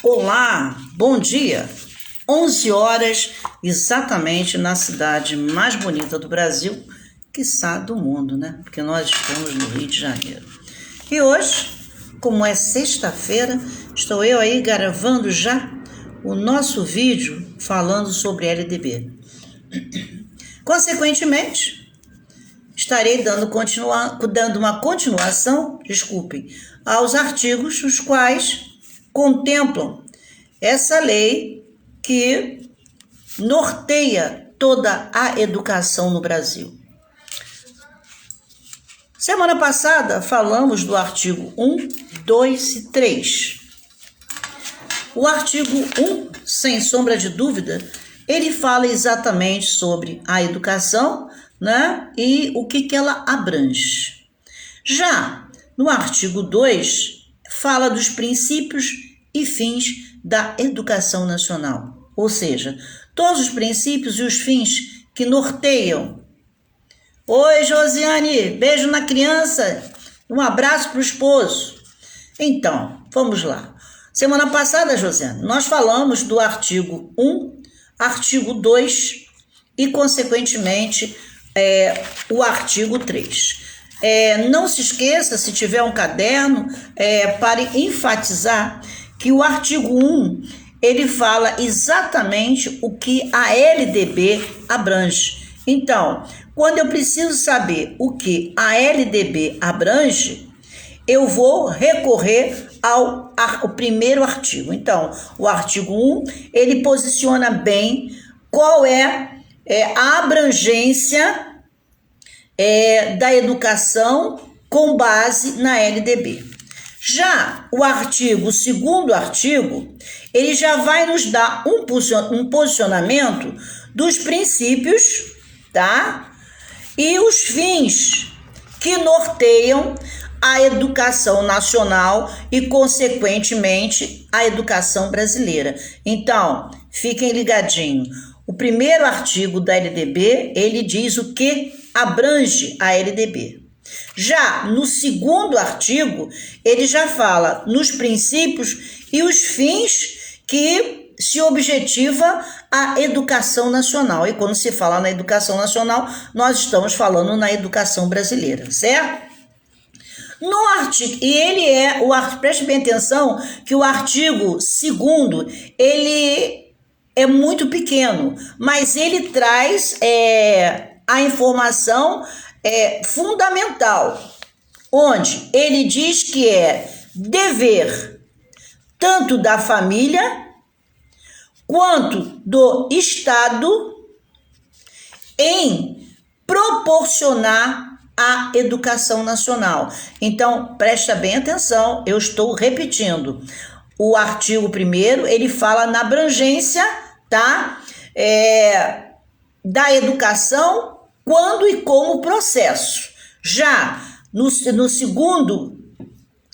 Olá, bom dia. 11 horas exatamente na cidade mais bonita do Brasil, quiçá do mundo, né? Porque nós estamos no Rio de Janeiro. E hoje, como é sexta-feira, estou eu aí gravando já o nosso vídeo falando sobre LDB. Consequentemente, estarei dando uma continuação, aos artigos os quais contemplam essa lei que norteia toda a educação no Brasil. Semana passada falamos do artigo 1, 2 e 3. O artigo 1, sem sombra de dúvida, ele fala exatamente sobre a educação, né, e o que ela abrange. Já no artigo 2, fala dos princípios e fins da educação nacional, ou seja, todos os princípios e os fins que norteiam. Oi, Josiane, beijo na criança, um abraço para o esposo. Então, vamos lá. Semana passada, Josiane, nós falamos do artigo 1, artigo 2 e, consequentemente, o artigo 3. Não se esqueça, se tiver um caderno, para enfatizar que o artigo 1, ele fala exatamente o que a LDB abrange. Então, quando eu preciso saber o que a LDB abrange, eu vou recorrer ao primeiro artigo. Então, o artigo 1, ele posiciona bem qual é a abrangência da educação com base na LDB. Já o segundo artigo, ele já vai nos dar um posicionamento dos princípios, tá? E os fins que norteiam a educação nacional e, consequentemente, a educação brasileira. Então, fiquem ligadinhos. O primeiro artigo da LDB, ele diz o que abrange a LDB. Já no segundo artigo, ele já fala nos princípios e os fins que se objetiva a educação nacional. E quando se fala na educação nacional, nós estamos falando na educação brasileira, certo? No artigo, preste bem atenção que o artigo 2º, ele é muito pequeno, mas ele traz a informação fundamental, onde ele diz que é dever tanto da família quanto do Estado em proporcionar a educação nacional. Então, presta bem atenção, eu estou repetindo. O artigo 1º, ele fala na abrangência, tá? Da educação, quando e como processo. Já no segundo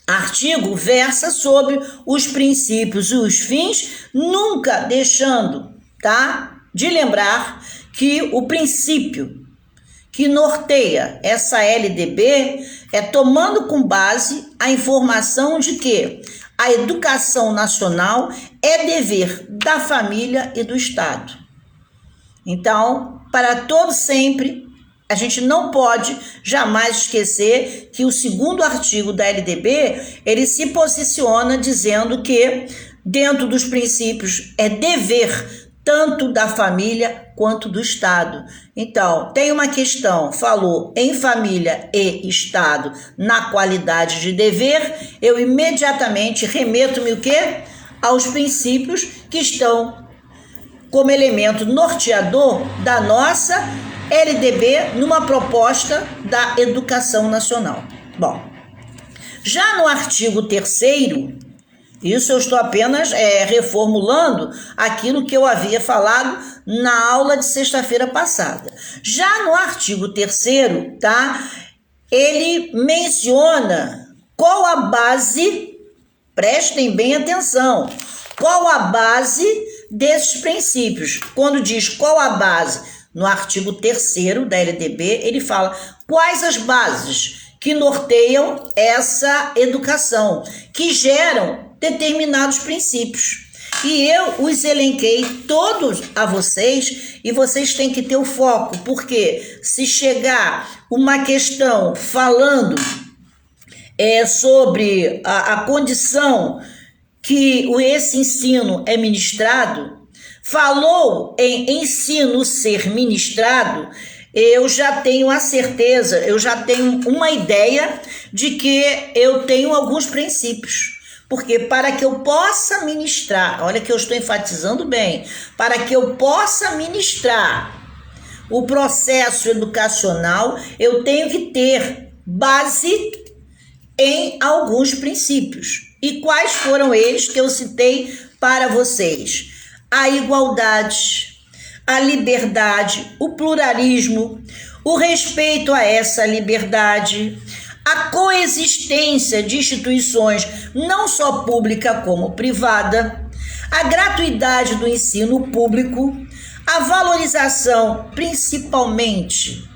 artigo, versa sobre os princípios e os fins, nunca deixando, tá, de lembrar que o princípio que norteia essa LDB é tomando com base a informação de que a educação nacional é dever da família e do Estado. Então, para todo sempre, a gente não pode jamais esquecer que o segundo artigo da LDB, ele se posiciona dizendo que, dentro dos princípios, é dever tanto da família quanto do Estado. Então, tem uma questão, falou em família e Estado na qualidade de dever, eu imediatamente remeto-me o quê? Aos princípios que estão como elemento norteador da nossa LDB numa proposta da educação nacional. Bom, já no artigo 3º, isso eu estou apenas reformulando aquilo que eu havia falado na aula de sexta-feira passada. Já no artigo 3º, tá? Ele menciona qual a base, prestem bem atenção, qual a base desses princípios. Quando diz qual a base, no artigo 3º da LDB, ele fala quais as bases que norteiam essa educação, que geram determinados princípios. E eu os elenquei todos a vocês, e vocês têm que ter o foco, porque se chegar uma questão falando sobre a condição que esse ensino é ministrado, falou em ensino ser ministrado, eu já tenho a certeza, eu já tenho uma ideia de que eu tenho alguns princípios. Porque para que eu possa ministrar, olha que eu estou enfatizando bem, para que eu possa ministrar o processo educacional, eu tenho que ter base em alguns princípios. E quais foram eles que eu citei para vocês? A igualdade, a liberdade, o pluralismo, o respeito a essa liberdade, a coexistência de instituições não só pública como privada, a gratuidade do ensino público, a valorização principalmente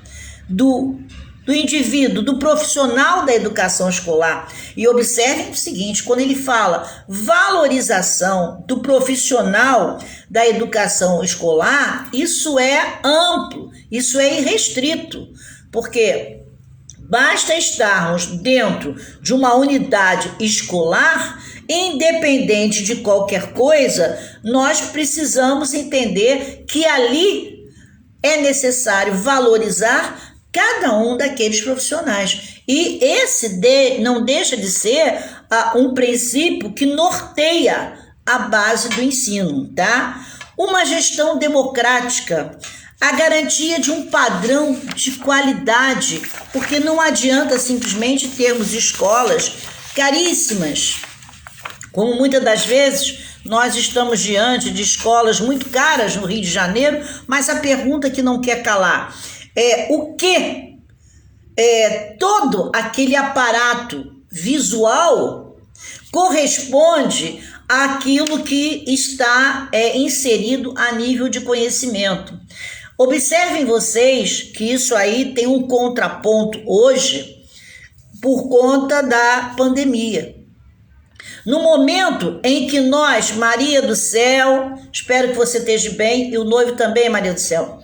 do indivíduo, do profissional da educação escolar. E observem o seguinte, quando ele fala valorização do profissional da educação escolar, isso é amplo, isso é irrestrito, porque basta estarmos dentro de uma unidade escolar, independente de qualquer coisa, nós precisamos entender que ali é necessário valorizar cada um daqueles profissionais. E esse não deixa de ser um princípio que norteia a base do ensino, tá? Uma gestão democrática, a garantia de um padrão de qualidade, porque não adianta simplesmente termos escolas caríssimas, como muitas das vezes nós estamos diante de escolas muito caras no Rio de Janeiro, mas a pergunta que não quer calar é o que todo aquele aparato visual corresponde àquilo que está inserido a nível de conhecimento. Observem vocês que isso aí tem um contraponto hoje por conta da pandemia. No momento em que nós, Maria do Céu, espero que você esteja bem, e o noivo também, Maria do Céu.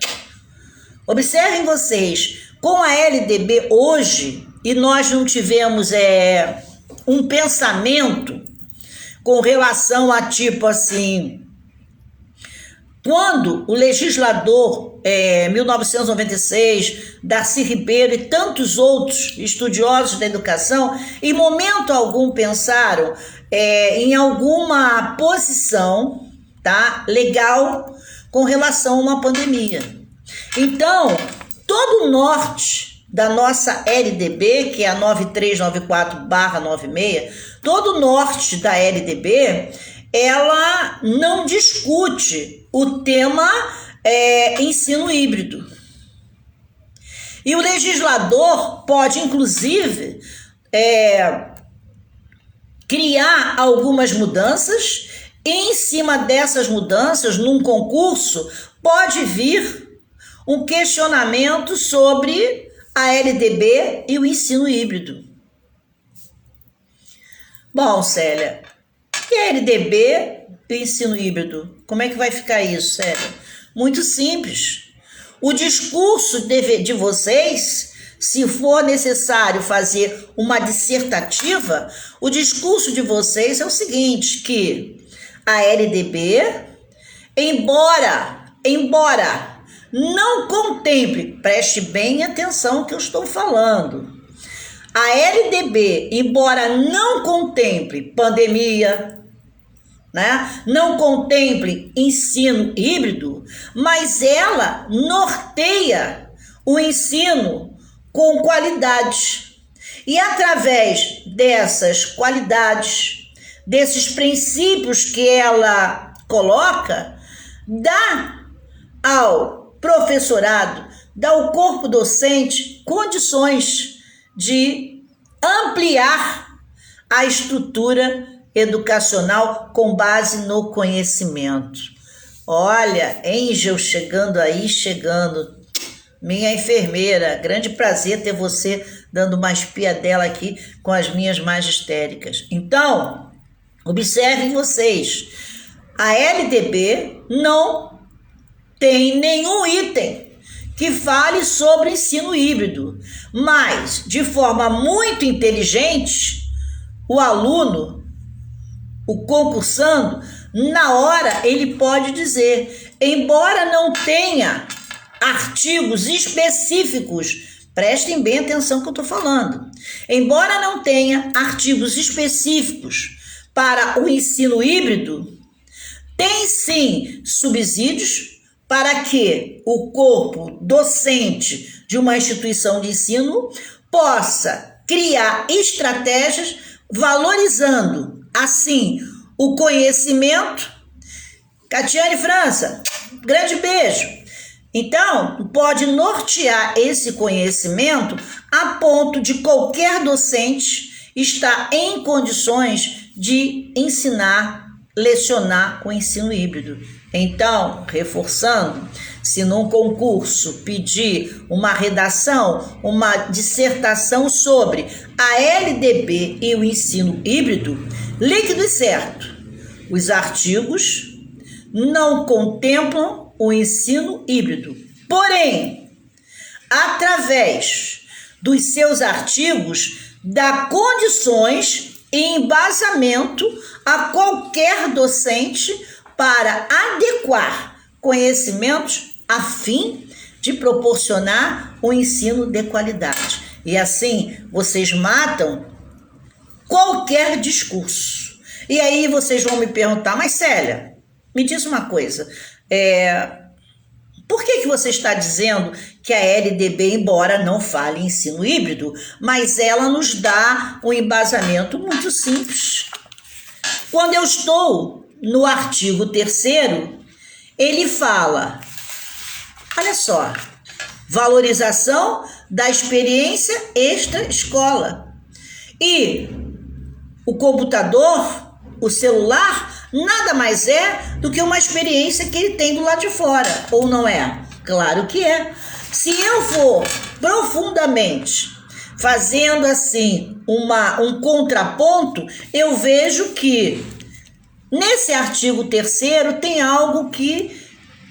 Observem vocês, com a LDB hoje, e nós não tivemos um pensamento com relação a tipo assim, quando o legislador, 1996, Darcy Ribeiro e tantos outros estudiosos da educação, em momento algum pensaram em alguma posição, tá, legal com relação a uma pandemia. Então, todo o norte da nossa LDB, que é a 9394/96, todo o norte da LDB, ela não discute o tema ensino híbrido. E o legislador pode, inclusive, criar algumas mudanças, e em cima dessas mudanças, num concurso, pode vir um questionamento sobre a LDB e o ensino híbrido. Bom, Célia, e a LDB e o ensino híbrido? Como é que vai ficar isso, Célia? Muito simples. O discurso de vocês, se for necessário fazer uma dissertativa, o discurso de vocês é o seguinte, que a LDB, embora não contemple, preste bem atenção no que eu estou falando, a LDB, embora não contemple pandemia, né, não contemple ensino híbrido, mas ela norteia o ensino com qualidade. E através dessas qualidades, desses princípios que ela coloca, dá ao professorado, dá ao corpo docente condições de ampliar a estrutura educacional com base no conhecimento. Olha, Angel chegando aí, minha enfermeira, grande prazer ter você dando uma espiadela aqui com as minhas magistéricas. Então, Observem vocês, a LDB não tem nenhum item que fale sobre o ensino híbrido, mas, de forma muito inteligente, o aluno, o concursando, na hora ele pode dizer, embora não tenha artigos específicos, prestem bem atenção que eu estou falando, embora não tenha artigos específicos para o ensino híbrido, tem sim subsídios para que o corpo docente de uma instituição de ensino possa criar estratégias valorizando, assim, o conhecimento. Catiane França, grande beijo. Então, pode nortear esse conhecimento a ponto de qualquer docente estar em condições de ensinar, lecionar o ensino híbrido. Então, reforçando, se num concurso pedir uma redação, uma dissertação sobre a LDB e o ensino híbrido, líquido e certo, os artigos não contemplam o ensino híbrido. Porém, através dos seus artigos, dá condições e embasamento a qualquer docente para adequar conhecimentos a fim de proporcionar um ensino de qualidade. E assim, vocês matam qualquer discurso. E aí vocês vão me perguntar, mas Célia, me diz uma coisa, por que você está dizendo que a LDB, embora não fale em ensino híbrido, mas ela nos dá um embasamento muito simples? Quando eu estou no artigo 3º, ele fala, olha só, valorização da experiência extra-escola. E o computador, o celular, nada mais é do que uma experiência que ele tem do lado de fora, ou não é? Claro que é. Se eu for profundamente fazendo assim um contraponto, eu vejo que nesse artigo 3º tem algo que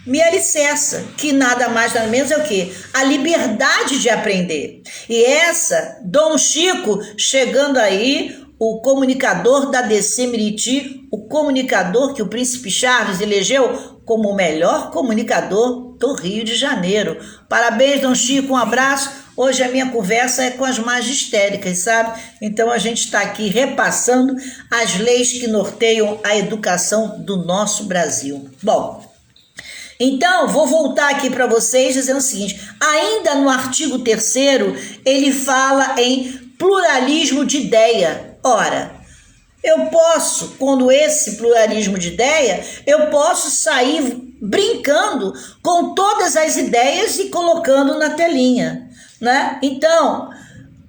me alicerça, que nada mais nada menos é o quê? A liberdade de aprender. E essa, Dom Chico, chegando aí, o comunicador da DC Miriti, o comunicador que o Príncipe Charles elegeu como o melhor comunicador do Rio de Janeiro. Parabéns, Dom Chico, um abraço. Hoje a minha conversa é com as magistéricas, sabe? Então a gente está aqui repassando as leis que norteiam a educação do nosso Brasil. Bom, então vou voltar aqui para vocês dizendo o seguinte, ainda no artigo 3º, ele fala em pluralismo de ideia. Ora, eu posso, quando esse pluralismo de ideia, eu posso sair brincando com todas as ideias e colocando na telinha, né? Então,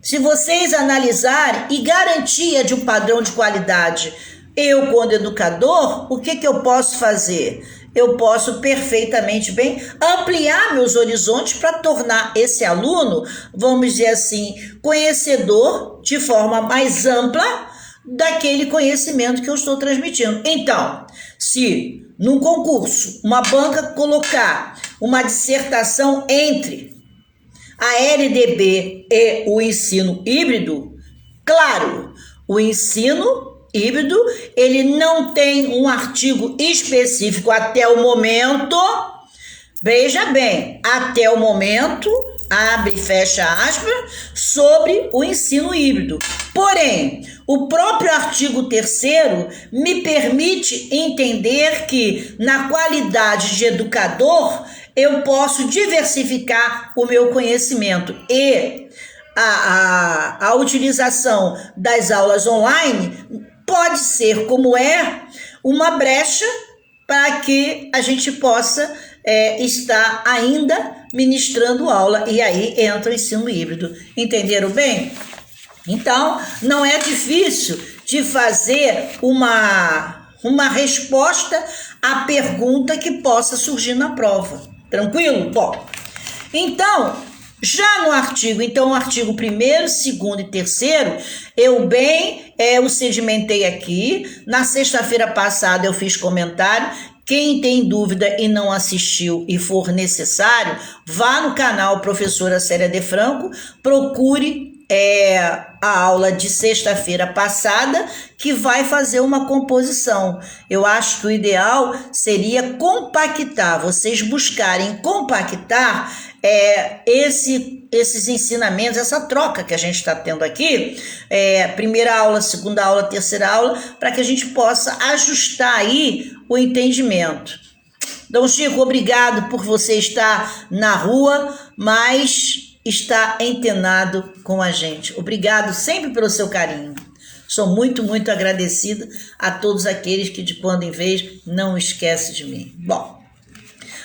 se vocês analisarem e garantia de um padrão de qualidade, eu, quando educador, o que eu posso fazer? Eu posso perfeitamente bem ampliar meus horizontes para tornar esse aluno, vamos dizer assim, conhecedor de forma mais ampla daquele conhecimento que eu estou transmitindo. Então, se num concurso uma banca colocar uma dissertação entre a LDB e o ensino híbrido, claro, o ensino híbrido, ele não tem um artigo específico até o momento, veja bem, até o momento, abre e fecha aspas, sobre o ensino híbrido. Porém, o próprio artigo 3º me permite entender que, na qualidade de educador, eu posso diversificar o meu conhecimento e a utilização das aulas online pode ser, como é, uma brecha para que a gente possa estar ainda ministrando aula, e aí entra o ensino híbrido. Entenderam bem? Então, não é difícil de fazer uma resposta à pergunta que possa surgir na prova. Tranquilo? Bom, então, Já no artigo, então, o artigo 1º, 2º e 3º, eu sedimentei aqui. Na sexta-feira passada eu fiz comentário. Quem tem dúvida e não assistiu e for necessário, vá no canal Professora Célia de Franco, procure a aula de sexta-feira passada, que vai fazer uma composição. Eu acho que o ideal seria compactar, vocês buscarem compactar esses ensinamentos, essa troca que a gente está tendo aqui, primeira aula, segunda aula, terceira aula, para que a gente possa ajustar aí o entendimento. Dom Chico, obrigado por você estar na rua, mas está antenado com a gente. Obrigado sempre pelo seu carinho. Sou muito, muito agradecida a todos aqueles que de quando em vez não esquecem de mim. Bom,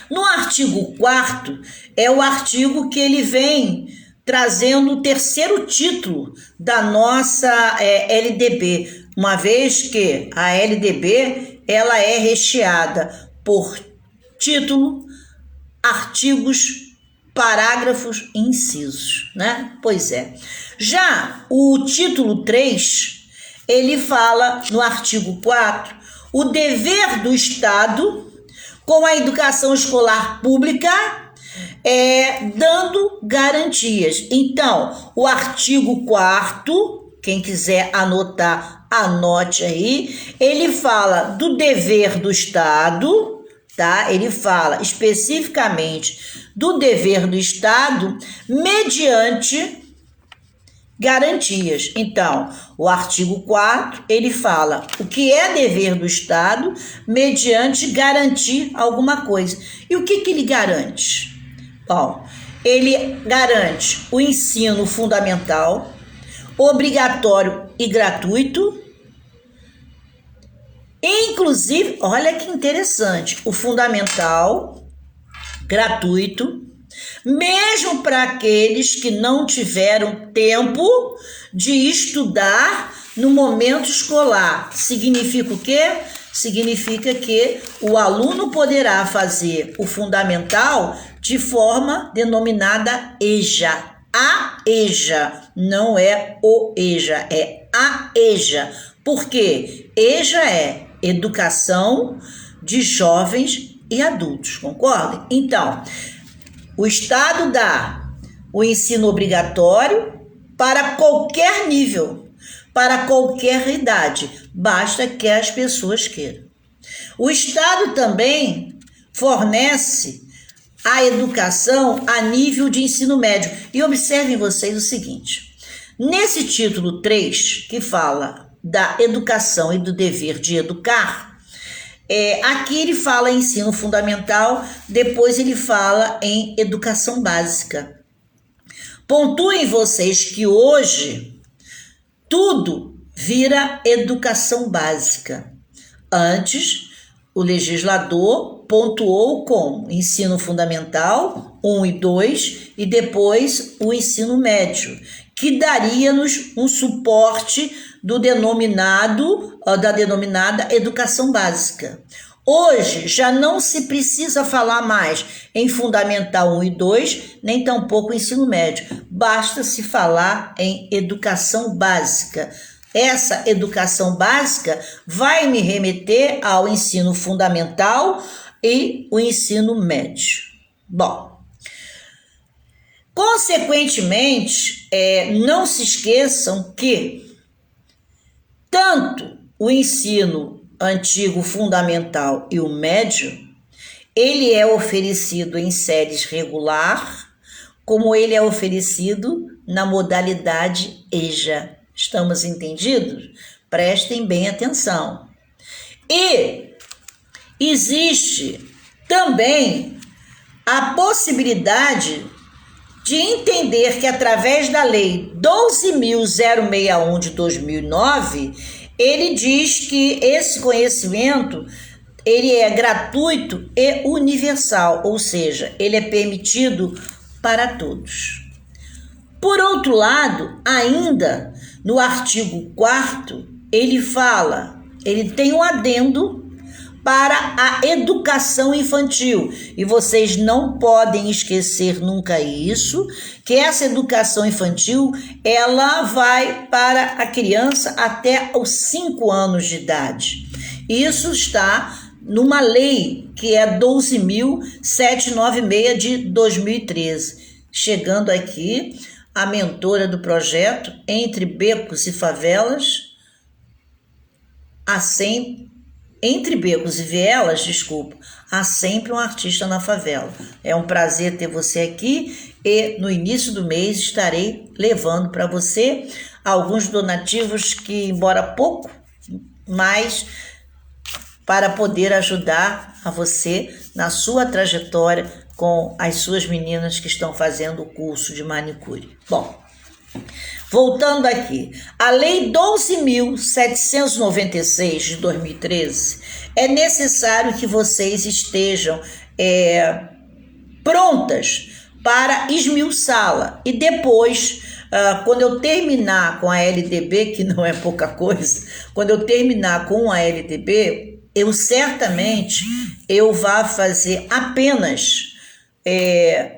no artigo 4º é o artigo que ele vem trazendo o terceiro título da nossa LDB, uma vez que a LDB ela é recheada por título, artigos, parágrafos e incisos, né? Pois é. Já o título 3, ele fala no artigo 4, o dever do Estado com a educação escolar pública, dando garantias. Então, o artigo 4º, quem quiser anotar, anote aí, ele fala do dever do Estado, tá? Ele fala especificamente do dever do Estado mediante garantias. Então, o artigo 4º, ele fala o que é dever do Estado mediante garantir alguma coisa. E o que ele garante? Bom, ele garante o ensino fundamental, obrigatório e gratuito. Inclusive, olha que interessante, o fundamental, gratuito, mesmo para aqueles que não tiveram tempo de estudar no momento escolar. Significa o quê? Significa que o aluno poderá fazer o fundamental de forma denominada EJA. A EJA, não é o EJA, é a EJA. Por quê? EJA é educação de jovens e adultos, concordem? Então, o Estado dá o ensino obrigatório para qualquer nível, para qualquer idade, basta que as pessoas queiram. O Estado também fornece a educação a nível de ensino médio. E observem vocês o seguinte, nesse título 3, que fala da educação e do dever de educar, aqui ele fala em ensino fundamental, depois ele fala em educação básica. Pontuem vocês que hoje tudo vira educação básica. Antes, o legislador pontuou com ensino fundamental 1 e 2 e depois o ensino médio, que daria-nos um suporte da denominada educação básica. Hoje já não se precisa falar mais em fundamental 1 e 2, nem tampouco ensino médio. Basta se falar em educação básica. Essa educação básica vai me remeter ao ensino fundamental e o ensino médio. Bom, consequentemente, não se esqueçam que tanto o ensino antigo fundamental e o médio, ele é oferecido em séries regular, como ele é oferecido na modalidade EJA. Estamos entendidos? Prestem bem atenção. E existe também a possibilidade de entender que através da Lei 12.061 de 2009, ele diz que esse conhecimento ele é gratuito e universal, ou seja, ele é permitido para todos. Por outro lado, ainda no artigo 4º, ele tem um adendo para a educação infantil. E vocês não podem esquecer nunca isso, que essa educação infantil, ela vai para a criança até os 5 anos de idade. Isso está numa lei que é 12.796 de 2013. Chegando aqui, a mentora do projeto Entre Becos e Favelas, Entre Becos e Vielas, desculpa, há sempre um artista na favela. É um prazer ter você aqui e no início do mês estarei levando para você alguns donativos que, embora pouco, mas para poder ajudar a você na sua trajetória com as suas meninas que estão fazendo o curso de manicure. Bom, voltando aqui, a Lei 12.796 de 2013, é necessário que vocês estejam prontas para esmiuçá-la. E depois, quando eu terminar com a LDB, que não é pouca coisa, quando eu terminar com a LDB, eu certamente vou fazer apenas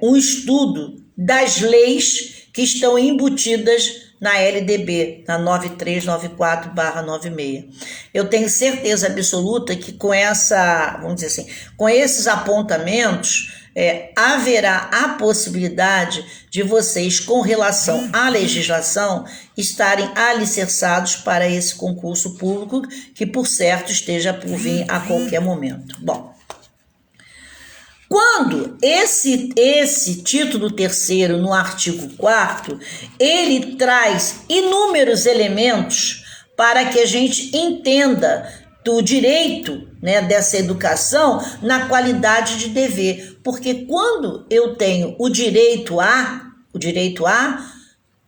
um estudo das leis que estão embutidas na LDB, na 9394/96. Eu tenho certeza absoluta que com com esses apontamentos, haverá a possibilidade de vocês, com relação à legislação, estarem alicerçados para esse concurso público, que por certo esteja por vir a qualquer momento. Bom, quando esse título terceiro, no artigo 4º, ele traz inúmeros elementos para que a gente entenda do direito, né, dessa educação na qualidade de dever. Porque quando eu tenho o direito a,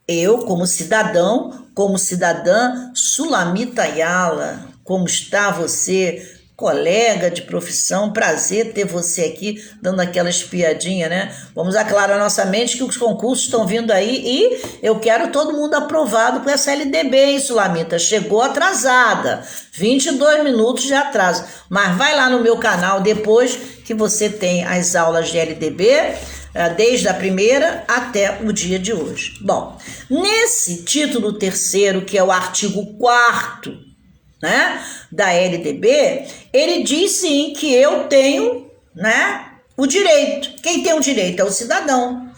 eu, como cidadão, como cidadã, Sulamita Ayala, como está você, colega de profissão, prazer ter você aqui, dando aquela espiadinha, né? Vamos aclarar nossa mente que os concursos estão vindo aí e eu quero todo mundo aprovado com essa LDB, hein, Sulamita? Chegou atrasada, 22 minutos de atraso, mas vai lá no meu canal depois que você tem as aulas de LDB, desde a primeira até o dia de hoje. Bom, nesse título terceiro, que é o artigo 4º, né, da LDB, ele diz sim que eu tenho, né, o direito. Quem tem o direito é o cidadão.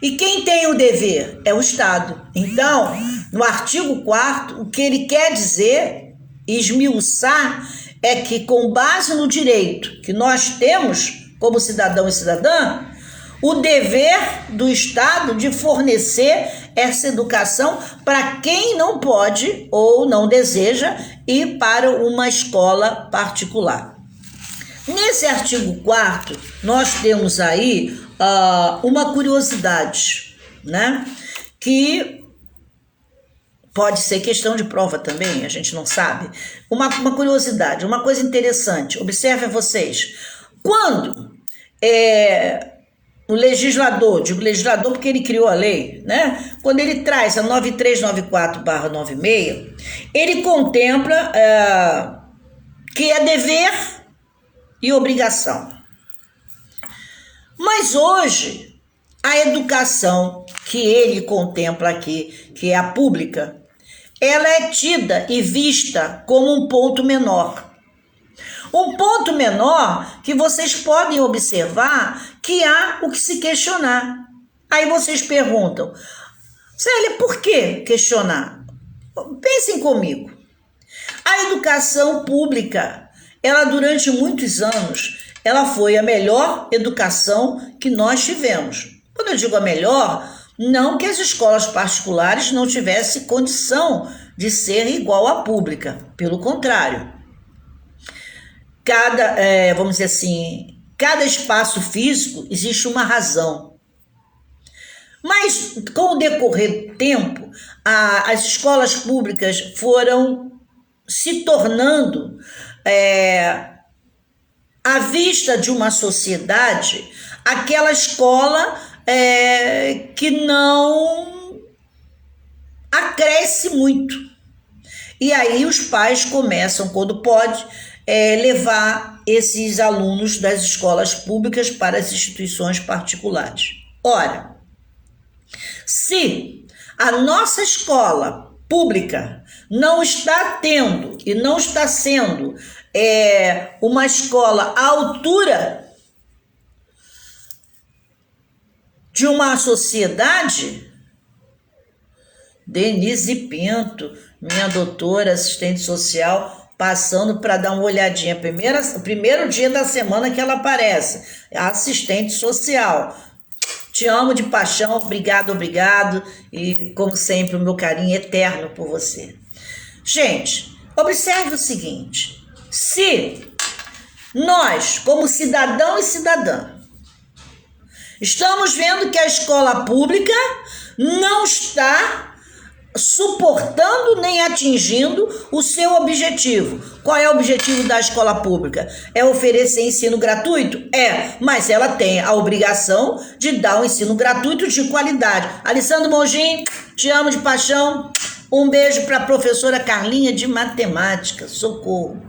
E quem tem o dever é o Estado. Então, no artigo 4º, o que ele quer dizer, esmiuçar, é que com base no direito que nós temos como cidadão e cidadã, o dever do Estado de fornecer essa educação para quem não pode ou não deseja ir para uma escola particular. Nesse artigo 4º, nós temos aí uma curiosidade, né? Que pode ser questão de prova também, a gente não sabe. Uma curiosidade, uma coisa interessante, observem vocês. Quando o legislador, digo legislador porque ele criou a lei, né? Quando ele traz a 9394/96, ele contempla que é dever e obrigação. Mas hoje, a educação que ele contempla aqui, que é a pública, ela é tida e vista como um ponto menor. Um ponto menor que vocês podem observar que há o que se questionar. Aí vocês perguntam, Célia, por que questionar? Pensem comigo. A educação pública, ela durante muitos anos, ela foi a melhor educação que nós tivemos. Quando eu digo a melhor, não que as escolas particulares não tivessem condição de ser igual à pública. Pelo contrário. Vamos dizer assim, cada espaço físico existe uma razão. Mas, com o decorrer do tempo, as escolas públicas foram se tornando, à vista de uma sociedade, aquela escola que não acresce muito. E aí os pais começam, quando pode, levar esses alunos das escolas públicas para as instituições particulares. Ora, se a nossa escola pública não está tendo e não está sendo uma escola à altura de uma sociedade, Denise Pinto, minha doutora, assistente social, passando para dar uma olhadinha. Primeiro dia da semana que ela aparece, assistente social. Te amo de paixão, obrigado. E, como sempre, o meu carinho eterno por você. Gente, observe o seguinte. Se nós, como cidadão e cidadã, estamos vendo que a escola pública não está suportando nem atingindo o seu objetivo. Qual é o objetivo da escola pública? É oferecer ensino gratuito? Mas ela tem a obrigação de dar um ensino gratuito de qualidade. Alessandro Mongin, te amo de paixão. Um beijo para a professora Carlinha de matemática. Socorro.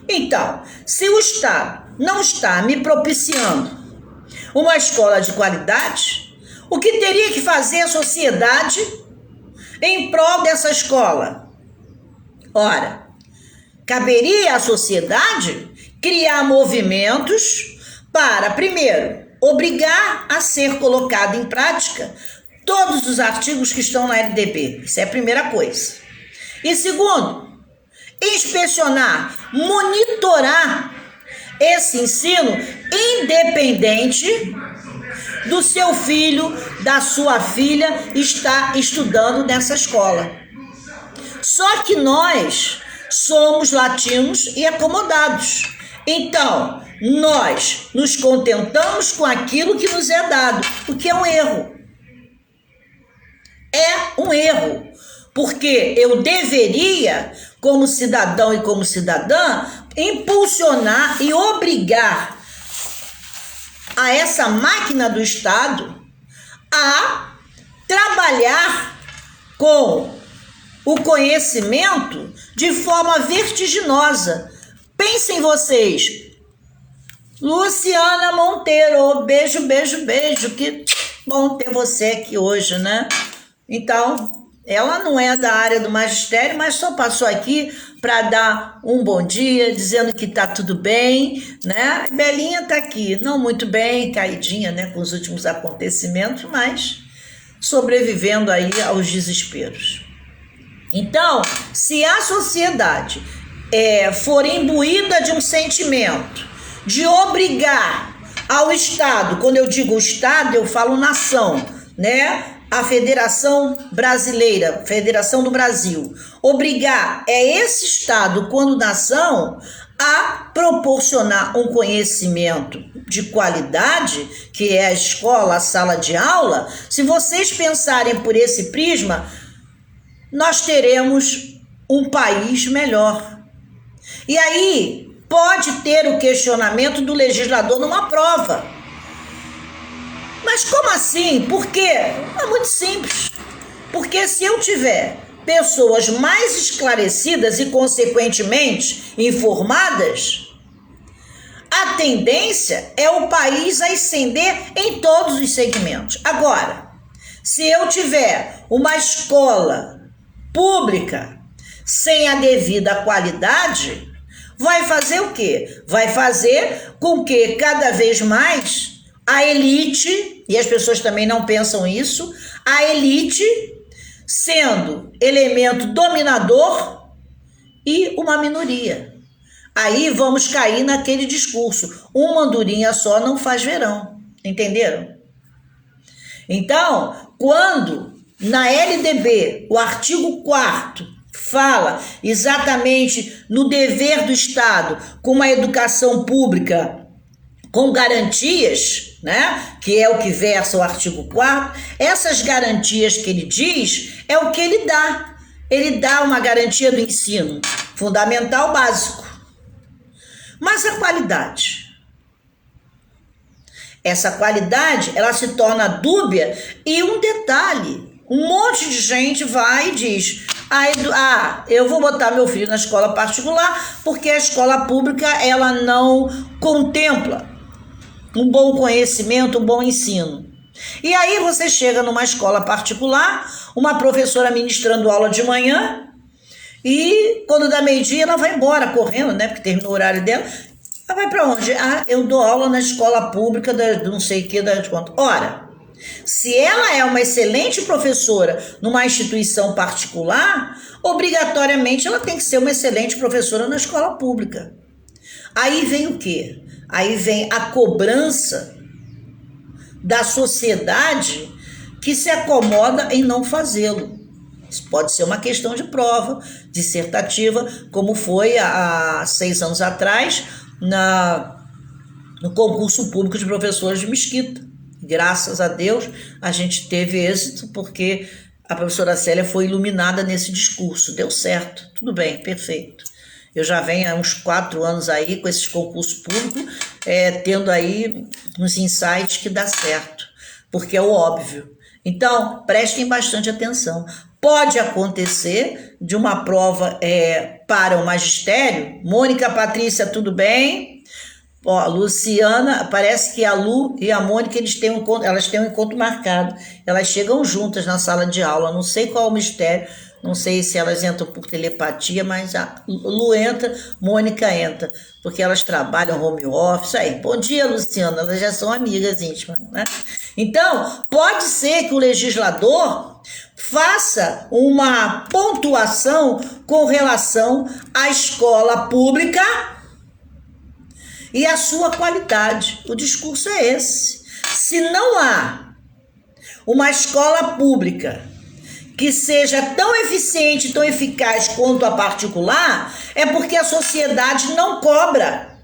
Então, se o Estado não está me propiciando uma escola de qualidade, o que teria que fazer a sociedade em prol dessa escola? Ora, caberia à sociedade criar movimentos para, primeiro, obrigar a ser colocado em prática todos os artigos que estão na LDB. Isso é a primeira coisa. E segundo, inspecionar, monitorar esse ensino independente do seu filho, da sua filha estar estudando nessa escola. Só que nós somos latinos e acomodados. Então, nós nos contentamos com aquilo que nos é dado, o que é um erro. É um erro, porque eu deveria, como cidadão e como cidadã, impulsionar e obrigar a essa máquina do Estado a trabalhar com o conhecimento de forma vertiginosa. Pensem vocês, Luciana Monteiro, beijo, que bom ter você aqui hoje, né? Então, ela não é da área do magistério, mas só passou aqui para dar um bom dia, dizendo que tá tudo bem, né? Belinha tá aqui, não muito bem, caidinha, né, com os últimos acontecimentos, mas sobrevivendo aí aos desesperos. Então, se a sociedade for imbuída de um sentimento de obrigar ao Estado, quando eu digo Estado, eu falo nação, né? A Federação Brasileira, Federação do Brasil, obrigar esse Estado, quando nação, a proporcionar um conhecimento de qualidade, que é a escola, a sala de aula. Se vocês pensarem por esse prisma, nós teremos um país melhor. E aí pode ter o questionamento do legislador numa prova. Mas como assim? Por quê? É muito simples. Porque se eu tiver pessoas mais esclarecidas e, consequentemente, informadas, a tendência é o país ascender em todos os segmentos. Agora, se eu tiver uma escola pública sem a devida qualidade, vai fazer o quê? Vai fazer com que cada vez mais a elite, e as pessoas também não pensam isso, a elite sendo elemento dominador e uma minoria. Aí vamos cair naquele discurso, uma andorinha só não faz verão, entenderam? Então, quando na LDB o artigo 4º fala exatamente no dever do Estado com uma educação pública com garantias, né, que é o que versa o artigo 4º, essas garantias que ele diz é o que ele dá. Ele dá uma garantia do ensino fundamental básico. Mas a qualidade? Essa qualidade, ela se torna dúbia e um detalhe, um monte de gente vai e diz: Eu vou botar meu filho na escola particular porque a escola pública ela não contempla um bom conhecimento, um bom ensino. E aí você chega numa escola particular, uma professora ministrando aula de manhã, e quando dá meio-dia ela vai embora correndo, né? Porque terminou o horário dela. Ela vai para onde? Eu dou aula na escola pública da não sei o que, da conta. Ora, se ela é uma excelente professora numa instituição particular, obrigatoriamente ela tem que ser uma excelente professora na escola pública. Aí vem o quê? Aí vem a cobrança da sociedade que se acomoda em não fazê-lo. Isso pode ser uma questão de prova dissertativa, como foi há 6 anos atrás no concurso público de professores de Mesquita. Graças a Deus a gente teve êxito porque a professora Célia foi iluminada nesse discurso. Deu certo, tudo bem, perfeito. Eu já venho há uns 4 anos aí com esses concursos públicos, tendo aí uns insights que dá certo, porque é o óbvio. Então, prestem bastante atenção. Pode acontecer de uma prova para o magistério. Mônica, Patrícia, tudo bem? Ó, Luciana, parece que a Lu e a Mônica elas têm um encontro marcado. Elas chegam juntas na sala de aula. Não sei qual é o mistério. Não sei se elas entram por telepatia, mas a Lu entra, Mônica entra, porque elas trabalham home office. Aí, bom dia, Luciana, elas já são amigas íntimas, né? Então, pode ser que o legislador faça uma pontuação com relação à escola pública e a sua qualidade. O discurso é esse. Se não há uma escola pública que seja tão eficiente, tão eficaz quanto a particular, é porque a sociedade não cobra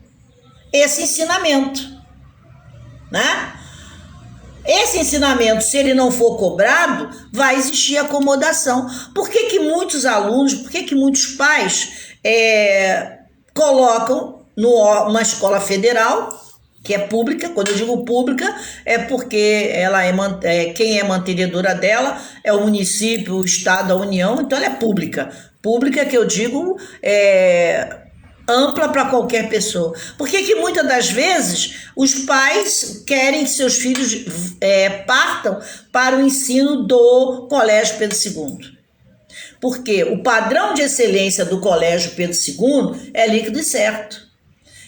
esse ensinamento, né? Esse ensinamento, se ele não for cobrado, vai existir acomodação. Por que muitos alunos, por que muitos pais colocam numa escola federal, que é pública? Quando eu digo pública, é porque ela quem é mantenedora dela é o município, o estado, a União, então ela é pública. Pública que eu digo ampla para qualquer pessoa. Por que muitas das vezes os pais querem que seus filhos partam para o ensino do Colégio Pedro II? Porque o padrão de excelência do Colégio Pedro II é líquido e certo.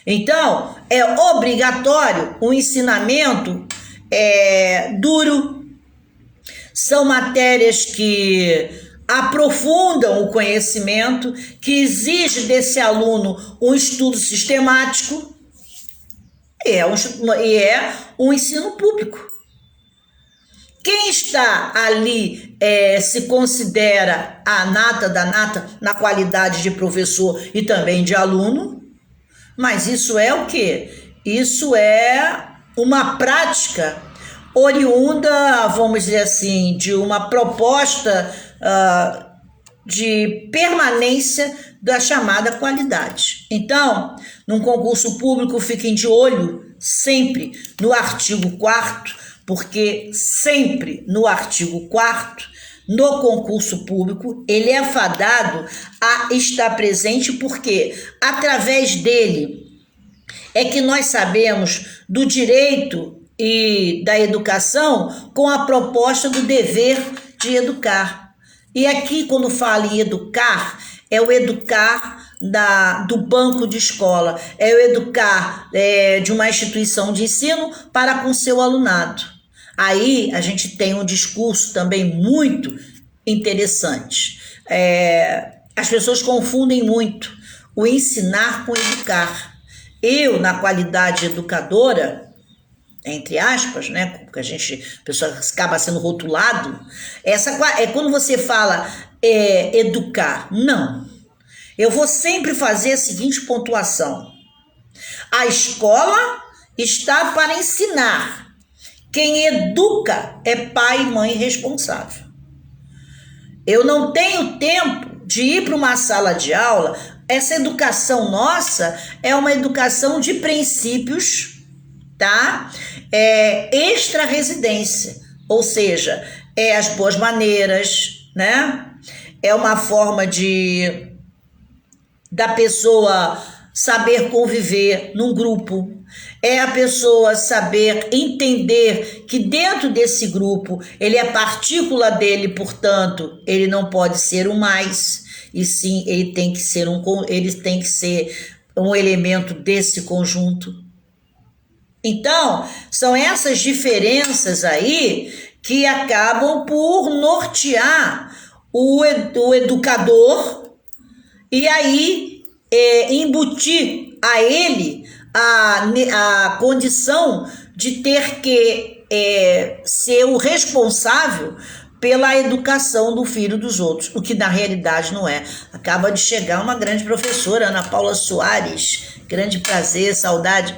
Então, é obrigatório um ensinamento duro. São matérias que aprofundam o conhecimento, que exige desse aluno um estudo sistemático, e é um ensino público. Quem está ali se considera a nata da nata na qualidade de professor e também de aluno, mas isso é o quê? Isso é uma prática oriunda, vamos dizer assim, de uma proposta de permanência da chamada qualidade. Então, num concurso público, fiquem de olho sempre no artigo 4º, porque sempre no artigo 4º, no concurso público, ele é fadado a estar presente, porque através dele é que nós sabemos do direito e da educação com a proposta do dever de educar. E aqui, quando fala em educar, é o educar do banco de escola, é o educar de uma instituição de ensino para com seu alunado. Aí a gente tem um discurso também muito interessante. As pessoas confundem muito o ensinar com educar. Eu, na qualidade educadora, entre aspas, né? Porque a pessoa acaba sendo rotulado. Quando você fala educar, não. Eu vou sempre fazer a seguinte pontuação: a escola está para ensinar. Quem educa é pai e mãe responsável. Eu não tenho tempo de ir para uma sala de aula. Essa educação nossa é uma educação de princípios, tá? Extra-residência, ou seja, as boas maneiras, né? é uma forma da pessoa saber conviver num grupo, é a pessoa saber entender que dentro desse grupo ele é partícula dele, portanto, ele não pode ser um mais, e sim ele tem que ser um elemento desse conjunto. Então, são essas diferenças aí que acabam por nortear o educador e aí embutir a ele a condição de ter que ser o responsável pela educação do filho dos outros, o que na realidade não é. Acaba de chegar uma grande professora, Ana Paula Soares, grande prazer, saudade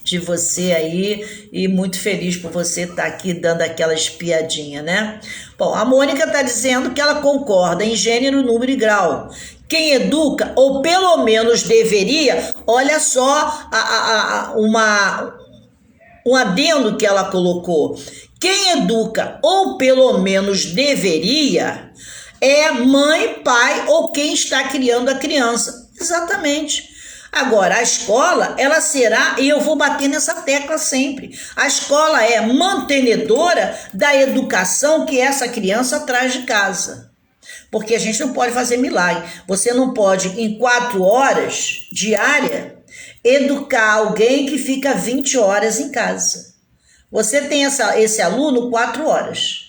de você aí e muito feliz por você estar aqui dando aquela espiadinha, né? Bom, a Mônica está dizendo que ela concorda em gênero, número e grau. Quem educa, ou pelo menos deveria, olha só um adendo que ela colocou. Quem educa, ou pelo menos deveria, é mãe, pai ou quem está criando a criança. Exatamente. Agora, a escola, ela será, e eu vou bater nessa tecla sempre, a escola é mantenedora da educação que essa criança traz de casa. Porque a gente não pode fazer milagre. Você não pode, em 4 horas diárias, educar alguém que fica 20 horas em casa. Você tem esse aluno 4 horas.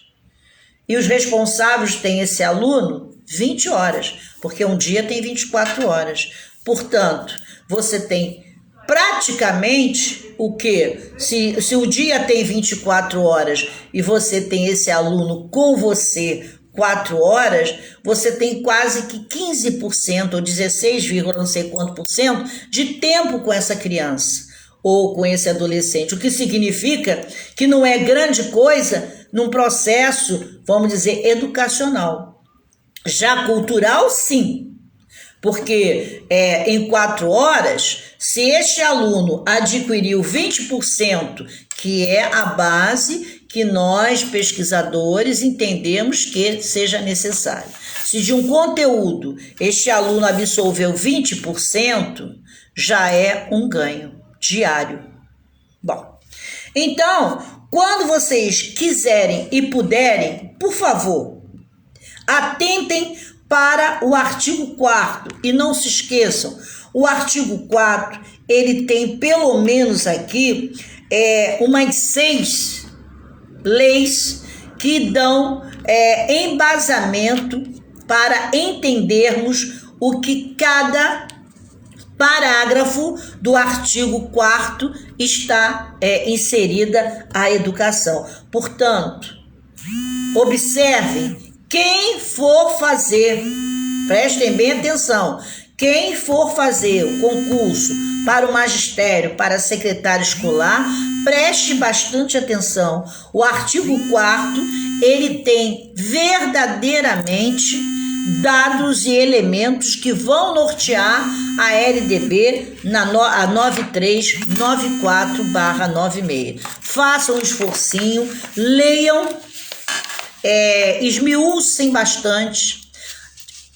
E os responsáveis têm esse aluno 20 horas, porque um dia tem 24 horas. Portanto, você tem praticamente o quê? Se o dia tem 24 horas e você tem esse aluno com você 4 horas, você tem quase que 15% ou 16, não sei quanto por cento de tempo com essa criança ou com esse adolescente, o que significa que não é grande coisa num processo, vamos dizer, educacional. Já cultural, sim, porque em 4 horas, se este aluno adquiriu 20%, que é a base que nós, pesquisadores, entendemos que seja necessário. Se de um conteúdo este aluno absorveu 20%, já é um ganho diário. Bom, então, quando vocês quiserem e puderem, por favor, atentem para o artigo 4º e não se esqueçam, o artigo 4º, ele tem pelo menos aqui umas 6 leis que dão embasamento para entendermos o que cada parágrafo do artigo 4º está inserida a educação. Portanto, observem, quem for fazer, prestem bem atenção, quem for fazer o concurso para o magistério, para secretário escolar, preste bastante atenção. O artigo 4º, ele tem verdadeiramente dados e elementos que vão nortear a LDB a 9394/96. Façam um esforcinho, leiam, esmiucem bastante.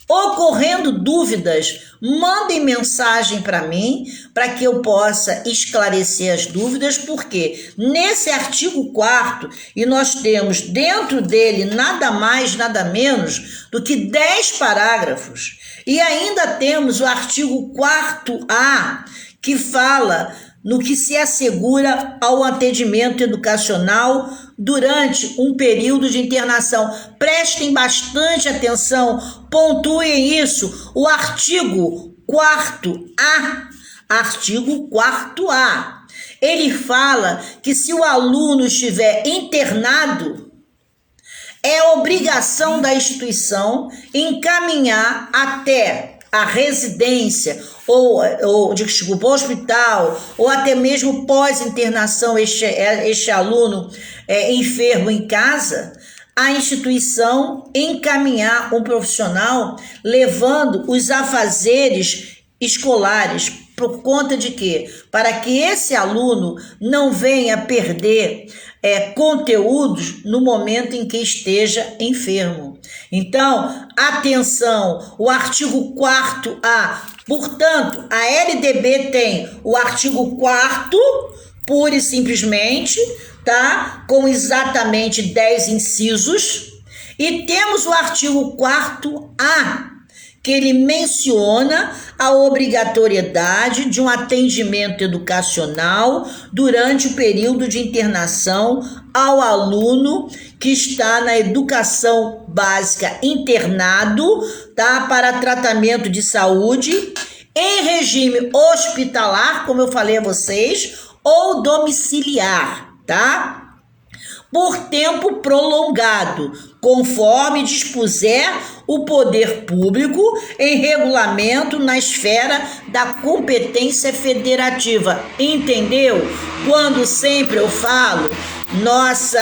Ocorrendo dúvidas, mandem mensagem para mim, para que eu possa esclarecer as dúvidas, porque nesse artigo 4º, e nós temos dentro dele nada mais, nada menos do que 10 parágrafos, e ainda temos o artigo 4A, que fala no que se assegura ao atendimento educacional durante um período de internação. Prestem bastante atenção, pontuem isso. O artigo 4A, ele fala que se o aluno estiver internado, é obrigação da instituição encaminhar até a residência ou desculpa, hospital, ou até mesmo pós-internação, este aluno enfermo em casa, a instituição encaminhar um profissional levando os afazeres escolares, por conta de quê? Para que esse aluno não venha perder conteúdos no momento em que esteja enfermo. Então, atenção, o artigo 4º, portanto, a LDB tem o artigo 4º, pura e simplesmente, tá? Com exatamente 10 incisos, e temos o artigo 4º-A, que ele menciona a obrigatoriedade de um atendimento educacional durante o período de internação ao aluno que está na educação básica internado, tá, para tratamento de saúde em regime hospitalar, como eu falei a vocês, ou domiciliar, tá? Por tempo prolongado, conforme dispuser o poder público em regulamento na esfera da competência federativa. Entendeu? Quando sempre eu falo, nós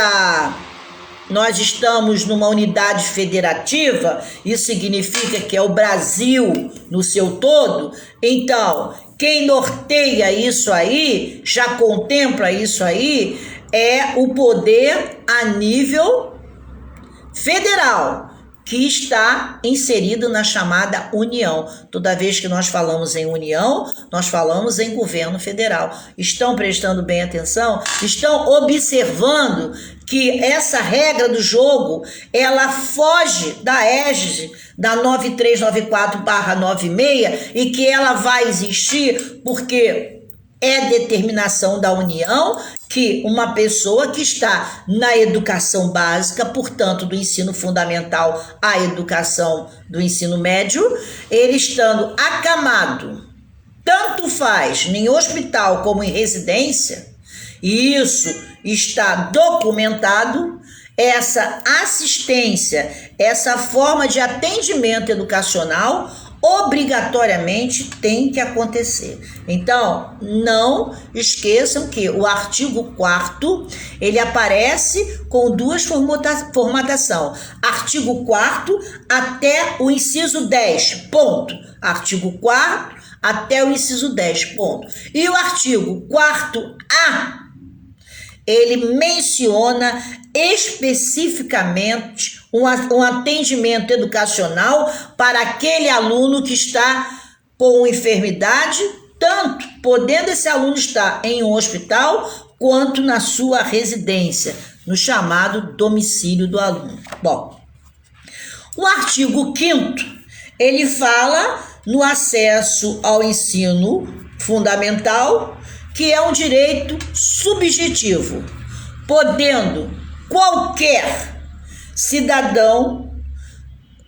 estamos numa unidade federativa, isso significa que é o Brasil no seu todo. Então, quem norteia isso aí, já contempla isso aí, é o poder a nível federal, que está inserido na chamada União. Toda vez que nós falamos em União, nós falamos em governo federal. Estão prestando bem atenção? Estão observando que essa regra do jogo, ela foge da égide da 9394/96 e que ela vai existir porque é determinação da União que uma pessoa que está na educação básica, portanto, do ensino fundamental à educação do ensino médio, ele estando acamado, tanto faz em hospital como em residência, e isso está documentado, essa assistência, essa forma de atendimento educacional obrigatoriamente tem que acontecer. Então, não esqueçam que o artigo 4º, ele aparece com duas formatação. Artigo 4º até o inciso 10, ponto. Artigo 4º até o inciso 10, ponto. E o artigo 4º-A, ele menciona especificamente um atendimento educacional para aquele aluno que está com enfermidade, tanto podendo esse aluno estar em um hospital quanto na sua residência, no chamado domicílio do aluno. Bom, o artigo 5º, ele fala no acesso ao ensino fundamental, que é um direito subjetivo, podendo qualquer cidadão,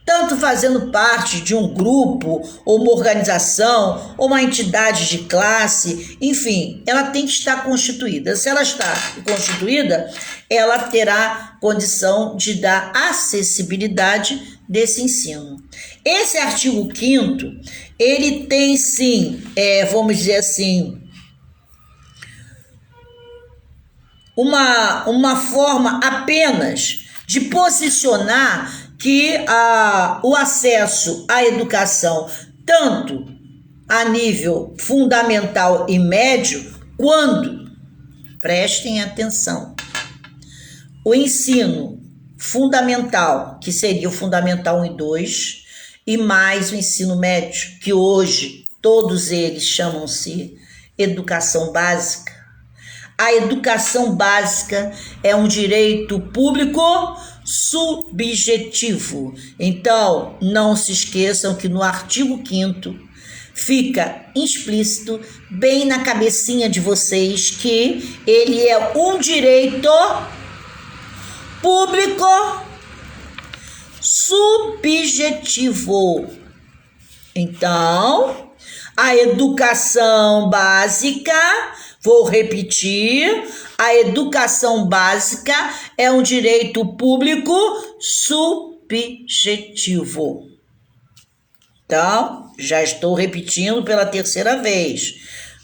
tanto fazendo parte de um grupo, ou uma organização, ou uma entidade de classe, enfim, ela tem que estar constituída. Se ela está constituída, ela terá condição de dar acessibilidade desse ensino. Esse artigo 5º, ele tem sim, vamos dizer assim, uma forma apenas de posicionar que o acesso à educação, tanto a nível fundamental e médio, quando, prestem atenção, o ensino fundamental, que seria o fundamental 1 e 2, e mais o ensino médio, que hoje todos eles chamam-se educação básica. A educação básica é um direito público subjetivo. Então, não se esqueçam que no artigo 5º fica explícito, bem na cabecinha de vocês, que ele é um direito público subjetivo. Então, a educação básica, vou repetir, a educação básica é um direito público subjetivo. Então, já estou repetindo pela terceira vez.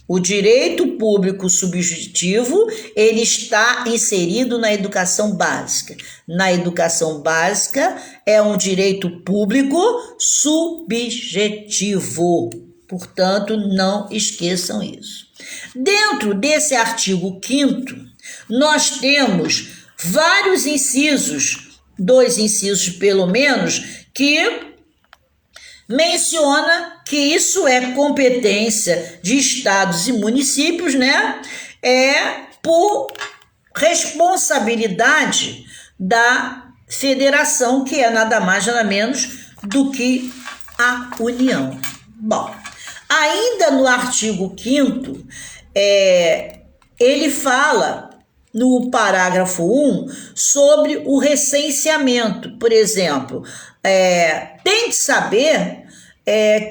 O direito público subjetivo, ele está inserido na educação básica. Na educação básica, é um direito público subjetivo. Portanto, não esqueçam isso. Dentro desse artigo 5º, nós temos vários incisos, 2 incisos pelo menos, que menciona que isso é competência de estados e municípios, né? Por responsabilidade da federação, que é nada mais nada menos do que a União. Bom, ainda no artigo 5º, ele fala no parágrafo 1 sobre o recenseamento. Por exemplo, tem que saber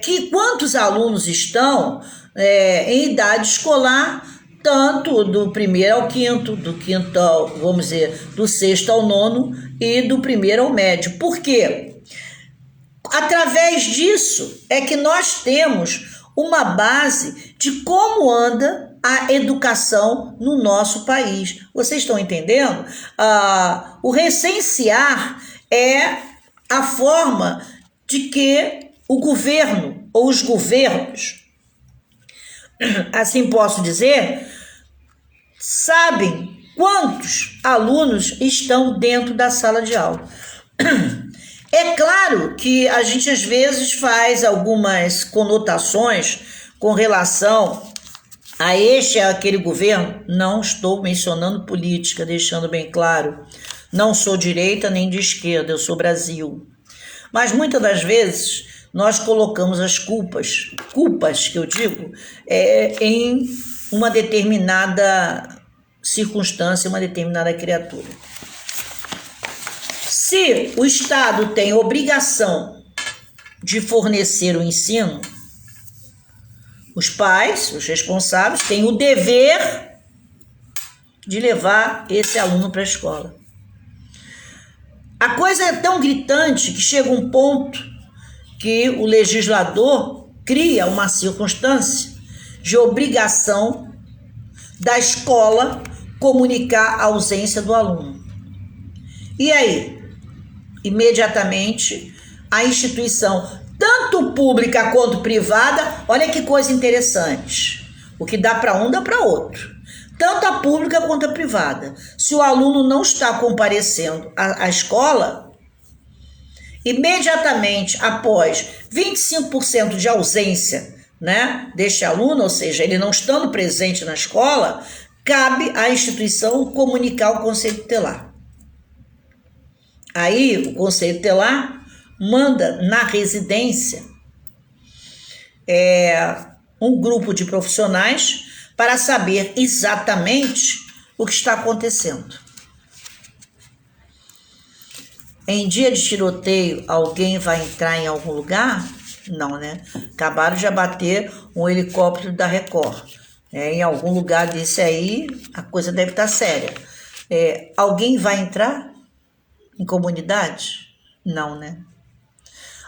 que quantos alunos estão em idade escolar, tanto do 1º ao 5º, do 5º ao, vamos dizer, do 6º ao 9º e do 1º ao médio. Por quê? Através disso é que nós temos uma base de como anda a educação no nosso país. Vocês estão entendendo? O recensear é a forma de que o governo ou os governos, assim posso dizer, sabem quantos alunos estão dentro da sala de aula. É claro que a gente às vezes faz algumas conotações com relação a este ou aquele governo. Não estou mencionando política, deixando bem claro. Não sou direita nem de esquerda, eu sou Brasil. Mas muitas das vezes nós colocamos as culpas que eu digo, em uma determinada circunstância, uma determinada criatura. Se o Estado tem obrigação de fornecer o ensino, os pais, os responsáveis, têm o dever de levar esse aluno para a escola. A coisa é tão gritante que chega um ponto que o legislador cria uma circunstância de obrigação da escola comunicar a ausência do aluno. E aí? Imediatamente, a instituição, tanto pública quanto privada, olha que coisa interessante. O que dá para um, dá para outro. Tanto a pública quanto a privada. Se o aluno não está comparecendo à escola, imediatamente após 25% de ausência, né, deste aluno, ou seja, ele não estando presente na escola, cabe à instituição comunicar ao Conselho Tutelar. Aí o Conselho Tutelar manda na residência um grupo de profissionais para saber exatamente o que está acontecendo. Em dia de tiroteio, alguém vai entrar em algum lugar? Não, né? Acabaram de abater um helicóptero da Record. Em algum lugar desse aí, a coisa deve estar séria. Alguém vai entrar em comunidade? Não, né?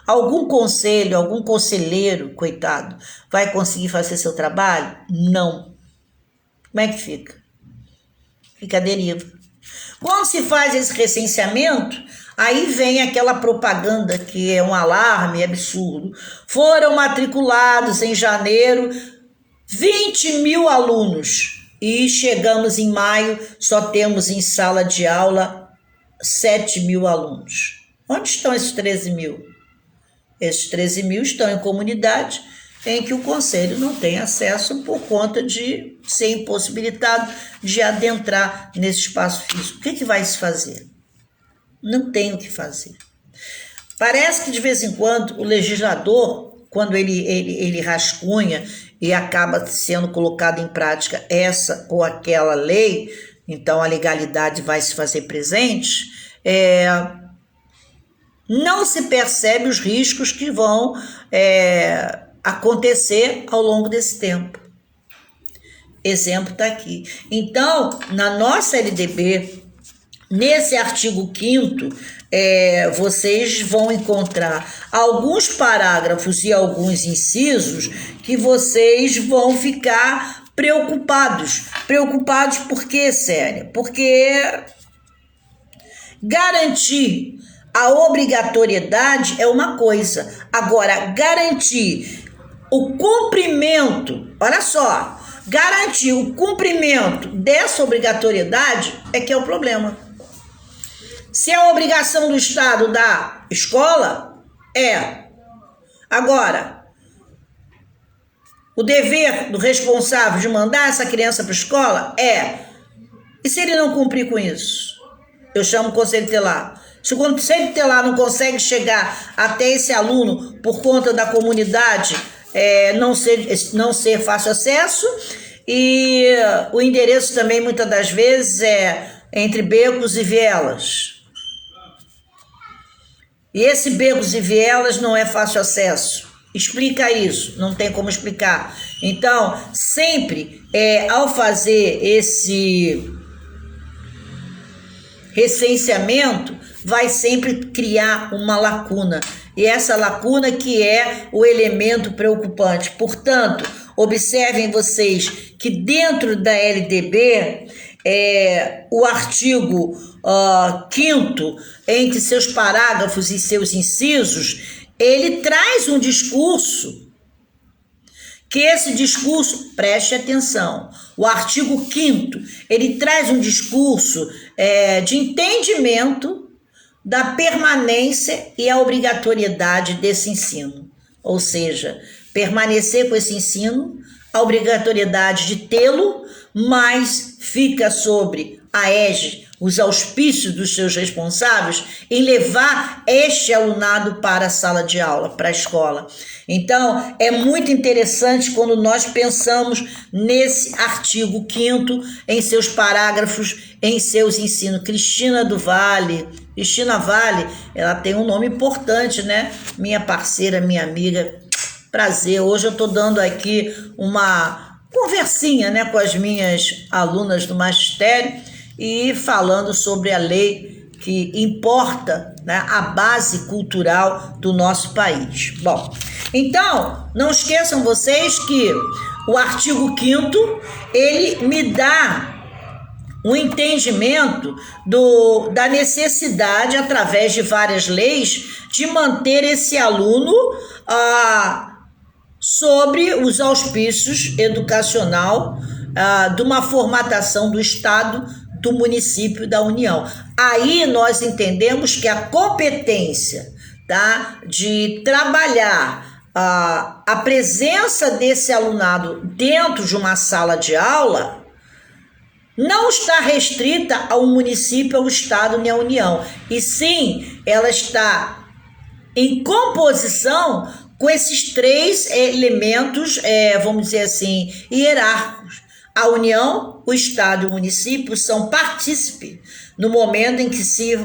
Algum conselho, algum conselheiro, coitado, vai conseguir fazer seu trabalho? Não. Como é que fica? Fica à deriva. Quando se faz esse recenseamento, aí vem aquela propaganda que é um alarme absurdo. Foram matriculados em janeiro 20 mil alunos e chegamos em maio, só temos em sala de aula 7 mil alunos. Onde estão esses 13 mil? Esses 13 mil estão em comunidade em que o conselho não tem acesso por conta de ser impossibilitado de adentrar nesse espaço físico. O que vai se fazer? Não tem o que fazer. Parece que de vez em quando o legislador, quando ele rascunha e acaba sendo colocado em prática essa ou aquela lei, então a legalidade vai se fazer presente, não se percebe os riscos que vão acontecer ao longo desse tempo. Exemplo está aqui. Então, na nossa LDB, nesse artigo 5º, vocês vão encontrar alguns parágrafos e alguns incisos que vocês vão ficar preocupados. Preocupados por quê, Célia? Porque garantir a obrigatoriedade é uma coisa. Agora, garantir o cumprimento, olha só, garantir o cumprimento dessa obrigatoriedade é que é o problema. Se é a obrigação do Estado da escola, é. Agora, o dever do responsável de mandar essa criança para a escola é. E se ele não cumprir com isso? Eu chamo o conselho tutelar. Se o conselho tutelar não consegue chegar até esse aluno por conta da comunidade não ser fácil acesso, e o endereço também muitas das vezes é entre becos e vielas. E esse becos e vielas não é fácil acesso. Explica isso, não tem como explicar. Então, sempre ao fazer esse recenseamento, vai sempre criar uma lacuna. E essa lacuna que é o elemento preocupante. Portanto, observem vocês que dentro da LDB, o artigo 5º, entre seus parágrafos e seus incisos, ele traz um discurso, que esse discurso, preste atenção, o artigo 5º, ele traz um discurso de entendimento da permanência e a obrigatoriedade desse ensino. Ou seja, permanecer com esse ensino, a obrigatoriedade de tê-lo, mas fica sobre a égide, os auspícios dos seus responsáveis em levar este alunado para a sala de aula, para a escola. Então, é muito interessante quando nós pensamos nesse artigo 5º, em seus parágrafos, em seus ensinos. Cristina Vale, ela tem um nome importante, né? Minha parceira, minha amiga, prazer. Hoje eu estou dando aqui uma conversinha, né, com as minhas alunas do magistério, e falando sobre a lei que importa, né, a base cultural do nosso país. Bom, então, não esqueçam vocês que o artigo 5º, ele me dá um entendimento da necessidade, através de várias leis, de manter esse aluno sobre os auspícios educacional de uma formatação do Estado, do município, da União. Aí nós entendemos que a competência, tá, de trabalhar a presença desse alunado dentro de uma sala de aula não está restrita ao município, ao Estado nem à União, e sim, ela está em composição com esses três elementos, vamos dizer assim, hierárquicos. A União, o Estado e o município são partícipes no momento em que se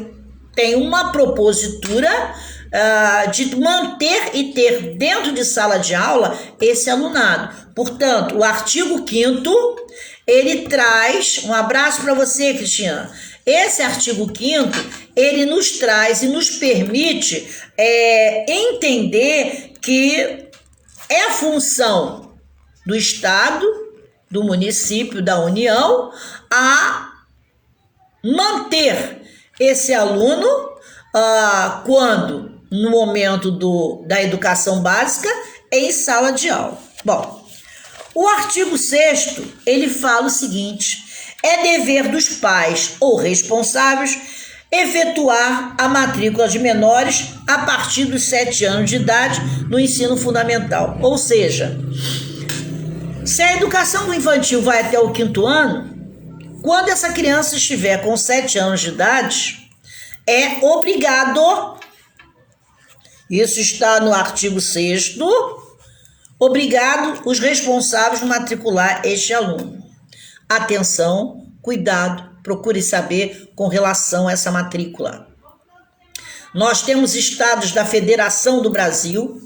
tem uma propositura de manter e ter dentro de sala de aula esse alunado. Portanto, o artigo 5º, ele traz, um abraço para você, Cristina, esse artigo 5º, ele nos traz e nos permite entender que é função do Estado, do município, da União, a manter esse aluno quando, no momento da educação básica, em sala de aula. Bom, o artigo 6º, ele fala o seguinte: é dever dos pais ou responsáveis efetuar a matrícula de menores a partir dos 7 anos de idade no ensino fundamental. Ou seja, se a educação infantil vai até o 5º ano, quando essa criança estiver com 7 anos de idade, é obrigado, isso está no artigo 6º, obrigado os responsáveis a matricular este aluno. Atenção, cuidado, procure saber com relação a essa matrícula. Nós temos estados da Federação do Brasil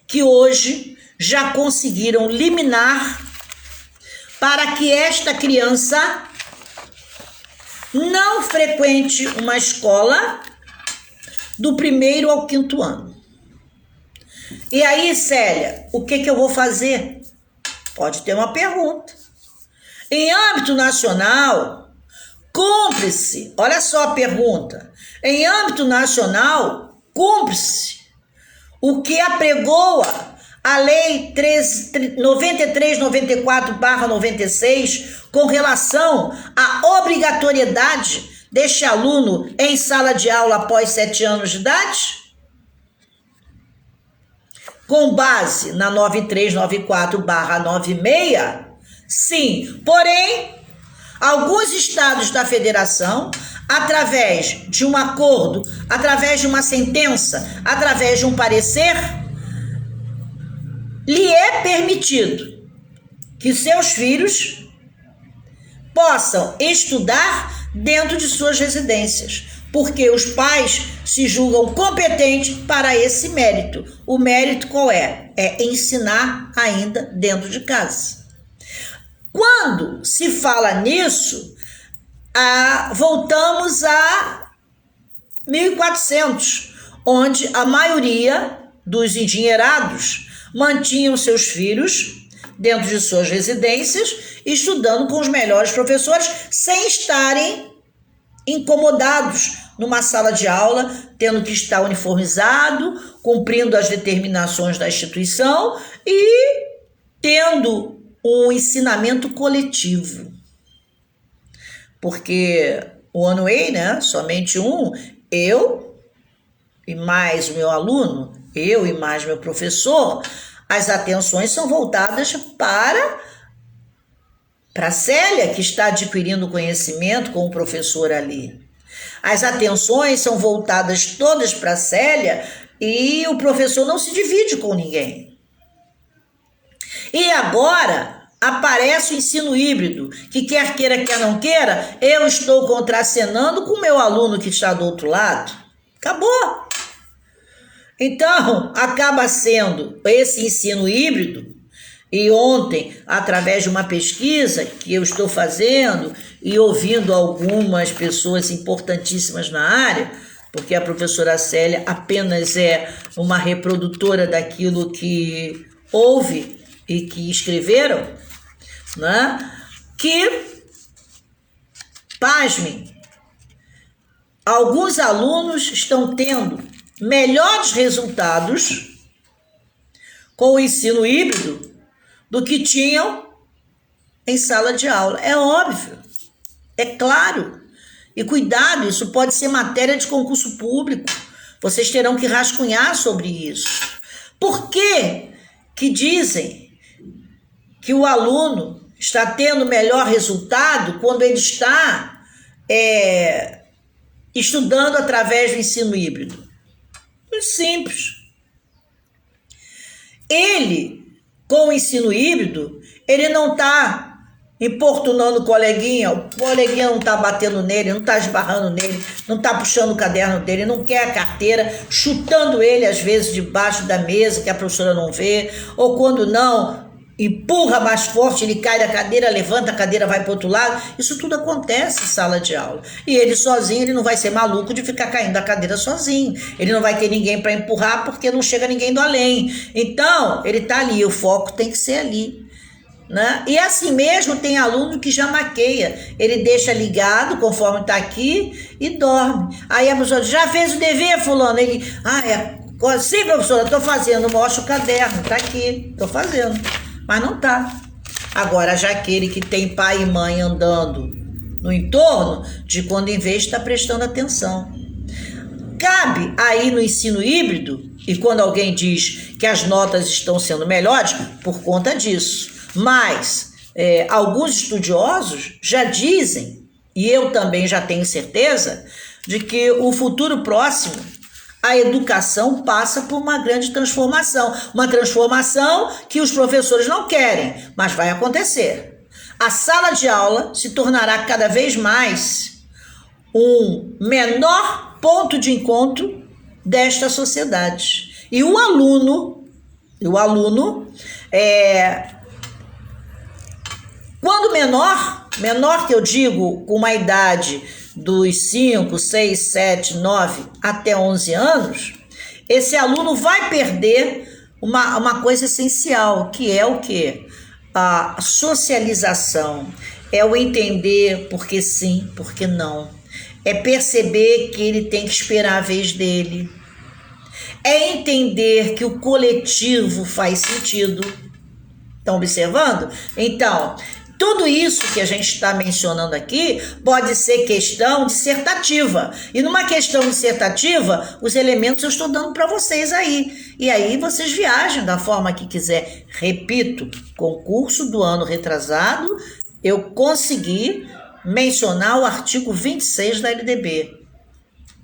que hoje já conseguiram liminar para que esta criança não frequente uma escola do 1º ao 5º ano. E aí, Célia, o que eu vou fazer? Pode ter uma pergunta. Em âmbito nacional, cumpre-se, olha só a pergunta, em âmbito nacional, cumpre-se o que apregoa a Lei 93/94/96 com relação à obrigatoriedade deste aluno em sala de aula após 7 anos de idade? Com base na 93/94/96, sim. Porém, alguns estados da federação, através de um acordo, através de uma sentença, através de um parecer, lhe é permitido que seus filhos possam estudar dentro de suas residências, porque os pais se julgam competentes para esse mérito. O mérito qual é? É ensinar ainda dentro de casa. Quando se fala nisso, voltamos a 1400, onde a maioria dos endinheirados mantinham seus filhos dentro de suas residências, estudando com os melhores professores, sem estarem incomodados numa sala de aula, tendo que estar uniformizado, cumprindo as determinações da instituição e tendo um ensinamento coletivo. Porque o One Way, né, somente um, eu e mais o meu aluno, eu e mais meu professor, as atenções são voltadas para a Célia, que está adquirindo conhecimento com o professor ali. As atenções são voltadas todas para a Célia e o professor não se divide com ninguém. E agora aparece o ensino híbrido, que quer queira, quer não queira, eu estou contracenando com o meu aluno que está do outro lado. Acabou. Então, acaba sendo esse ensino híbrido. E ontem, através de uma pesquisa que eu estou fazendo e ouvindo algumas pessoas importantíssimas na área, porque a professora Célia apenas é uma reprodutora daquilo que ouve e que escreveram, né? Que, pasmem, alguns alunos estão tendo melhores resultados com o ensino híbrido do que tinham em sala de aula. É óbvio, é claro. E cuidado, isso pode ser matéria de concurso público. Vocês terão que rascunhar sobre isso. Por que dizem que o aluno está tendo melhor resultado quando ele está estudando através do ensino híbrido? Muito simples. Ele, com o ensino híbrido, ele não está importunando o coleguinha não está batendo nele, não está esbarrando nele, não está puxando o caderno dele, não quer a carteira, chutando ele às vezes debaixo da mesa que a professora não vê, ou quando não, empurra mais forte, ele cai da cadeira, levanta a cadeira, vai para o outro lado. Isso tudo acontece em sala de aula. E ele sozinho, ele não vai ser maluco de ficar caindo da cadeira sozinho. Ele não vai ter ninguém para empurrar porque não chega ninguém do além. Então, ele está ali, o foco tem que ser ali, né? E assim mesmo tem aluno que já maqueia. Ele deixa ligado conforme está aqui e dorme. Aí a professora diz, já fez o dever, fulano? Ele, sim, professora, estou fazendo, mostra o caderno, está aqui, estou fazendo. Mas não tá. Agora, já aquele que tem pai e mãe andando no entorno, de quando em vez está prestando atenção. Cabe aí no ensino híbrido, e quando alguém diz que as notas estão sendo melhores, por conta disso. Mas alguns estudiosos já dizem, e eu também já tenho certeza, de que o futuro próximo, a educação passa por uma grande transformação. Uma transformação que os professores não querem, mas vai acontecer. A sala de aula se tornará cada vez mais um menor ponto de encontro desta sociedade. E o aluno, quando menor que eu digo, com uma idade dos 5, 6, 7, 9 até 11 anos, esse aluno vai perder uma coisa essencial, que é o quê? A socialização, é o entender por que sim, por que não. É perceber que ele tem que esperar a vez dele. é entender que o coletivo faz sentido. Estão observando? Então, tudo isso que a gente está mencionando aqui pode ser questão dissertativa. E numa questão dissertativa, os elementos eu estou dando para vocês aí. E aí vocês viajem da forma que quiser. Repito, concurso do ano retrasado, eu consegui mencionar o artigo 26 da LDB.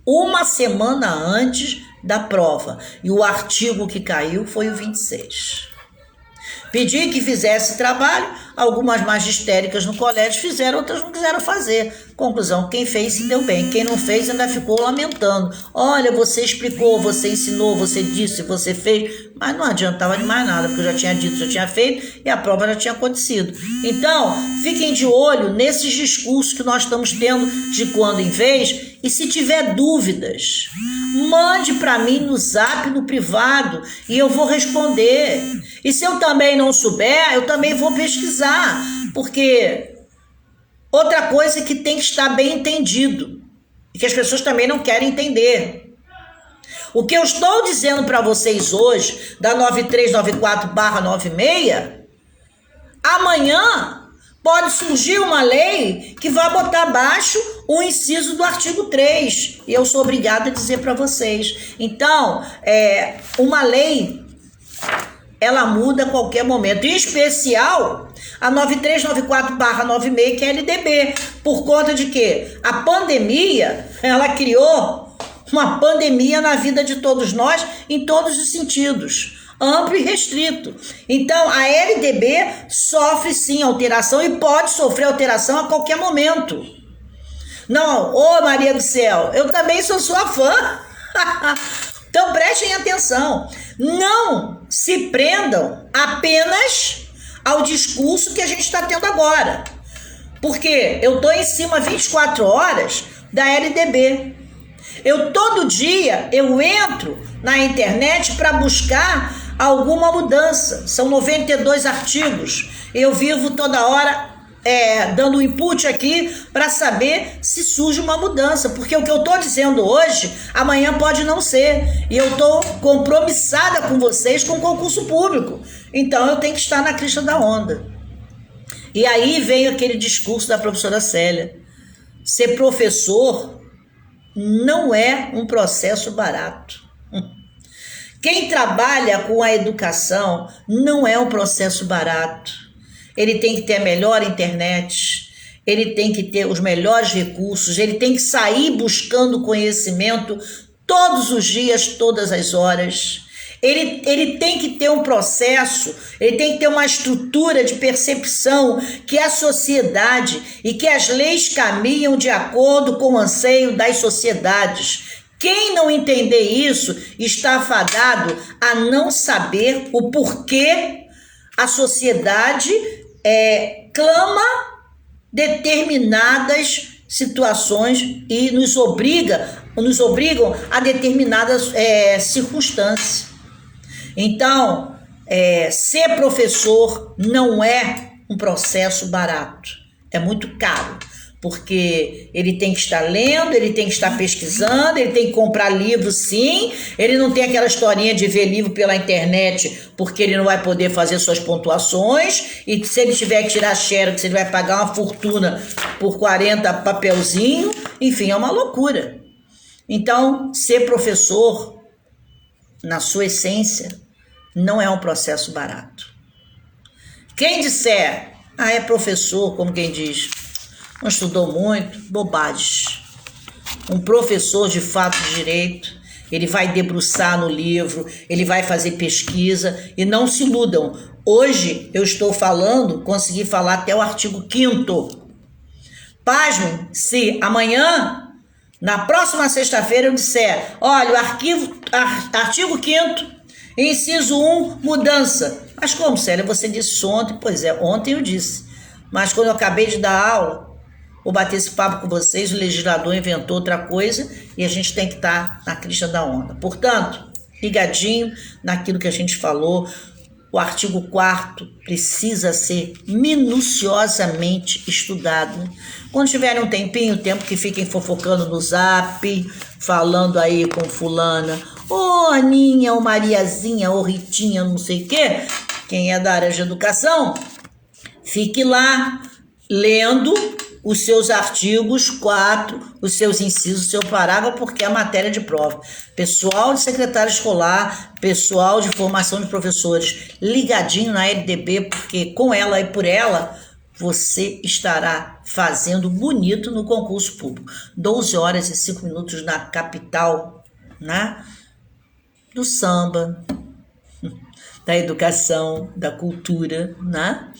Uma semana antes da prova. E o artigo que caiu foi o 26. Pedi que fizesse trabalho, algumas magistéricas no colégio fizeram, outras não quiseram fazer. Conclusão, quem fez se deu bem, quem não fez ainda ficou lamentando. Olha, você explicou, você ensinou, você disse, você fez, mas não adiantava de mais nada, porque eu já tinha dito, já tinha feito e a prova já tinha acontecido. Então, fiquem de olho nesses discursos que nós estamos tendo de quando em vez, e se tiver dúvidas, mande para mim no zap, no privado, e eu vou responder. E se eu também não souber, eu também vou pesquisar, porque outra coisa é que tem que estar bem entendido, e que as pessoas também não querem entender. O que eu estou dizendo para vocês hoje, da 9394/96, amanhã pode surgir uma lei que vai botar abaixo o inciso do artigo 3, e eu sou obrigada a dizer para vocês. Então, uma lei, ela muda a qualquer momento, em especial a 9394/96, que é a LDB, por conta de que a pandemia, ela criou uma pandemia na vida de todos nós, em todos os sentidos, amplo e restrito. Então, a LDB sofre sim alteração e pode sofrer alteração a qualquer momento. Não, ô Maria do céu, eu também sou sua fã. Então, prestem atenção. Não se prendam apenas ao discurso que a gente está tendo agora. Porque eu estou em cima 24 horas da LDB. Todo dia eu entro na internet para buscar alguma mudança. São 92 artigos. Eu vivo toda hora dando input aqui para saber se surge uma mudança. Porque o que eu estou dizendo hoje, amanhã pode não ser. E eu estou compromissada com vocês com concurso público. Então eu tenho que estar na crista da onda. E aí veio aquele discurso da professora Célia. Ser professor não é um processo barato. Quem trabalha com a educação não é um processo barato. Ele tem que ter a melhor internet, ele tem que ter os melhores recursos, ele tem que sair buscando conhecimento todos os dias, todas as horas. Ele tem que ter um processo, ele tem que ter uma estrutura de percepção que a sociedade e que as leis caminham de acordo com o anseio das sociedades. Quem não entender isso está fadado a não saber o porquê a sociedade clama determinadas situações e nos obrigam a determinadas circunstâncias. Então, ser professor não é um processo barato, é muito caro, porque ele tem que estar lendo, ele tem que estar pesquisando, ele tem que comprar livro sim, ele não tem aquela historinha de ver livro pela internet, porque ele não vai poder fazer suas pontuações, e se ele tiver que tirar xerox, ele vai pagar uma fortuna por 40 papelzinhos, enfim, é uma loucura. Então, ser professor, na sua essência, não é um processo barato. Quem disser, é professor, como quem diz, não estudou muito, bobagem. Um professor de fato de direito, ele vai debruçar no livro, ele vai fazer pesquisa, e não se iludam. Hoje eu estou falando, consegui falar até o artigo 5º. Pasmem se amanhã, na próxima sexta-feira, eu disser, olha, o artigo 5º, inciso 1, mudança. Mas como, Célia, você disse ontem? Pois é, ontem eu disse. Mas quando eu acabei de dar aula, vou bater esse papo com vocês, o legislador inventou outra coisa e a gente tem que estar na crista da onda. Portanto, ligadinho naquilo que a gente falou, O artigo 4º precisa ser minuciosamente estudado. Quando tiverem um tempinho, tempo que fiquem fofocando no zap, falando aí com fulana, ô Aninha, ô Mariazinha, ô Ritinha, não sei o quê, quem é da área de educação, fique lá lendo os seus artigos 4, os seus incisos, o seu parágrafo, porque é matéria de prova. Pessoal de secretário escolar, pessoal de formação de professores, ligadinho na LDB, porque com ela e por ela, você estará fazendo bonito no concurso público. 12 horas e 5 minutos na capital, né? Do samba, da educação, da cultura, né?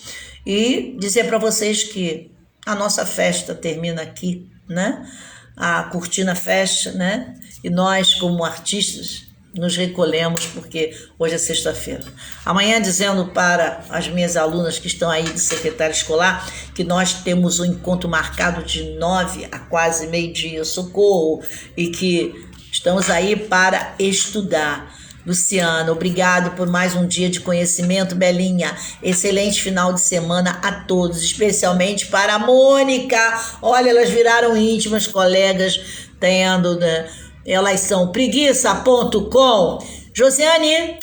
E dizer para vocês que a nossa festa termina aqui, né? A cortina fecha, né? E nós, como artistas, nos recolhemos porque hoje é sexta-feira. Amanhã, dizendo para as minhas alunas que estão aí de secretária escolar que nós temos um encontro marcado de 9 a quase meio-dia, socorro, e que estamos aí para estudar. Luciana, obrigado por mais um dia de conhecimento, Belinha. Excelente final de semana a todos, especialmente para a Mônica. Olha, elas viraram íntimas colegas, tendo, né? Elas são preguiça.com. Josiane,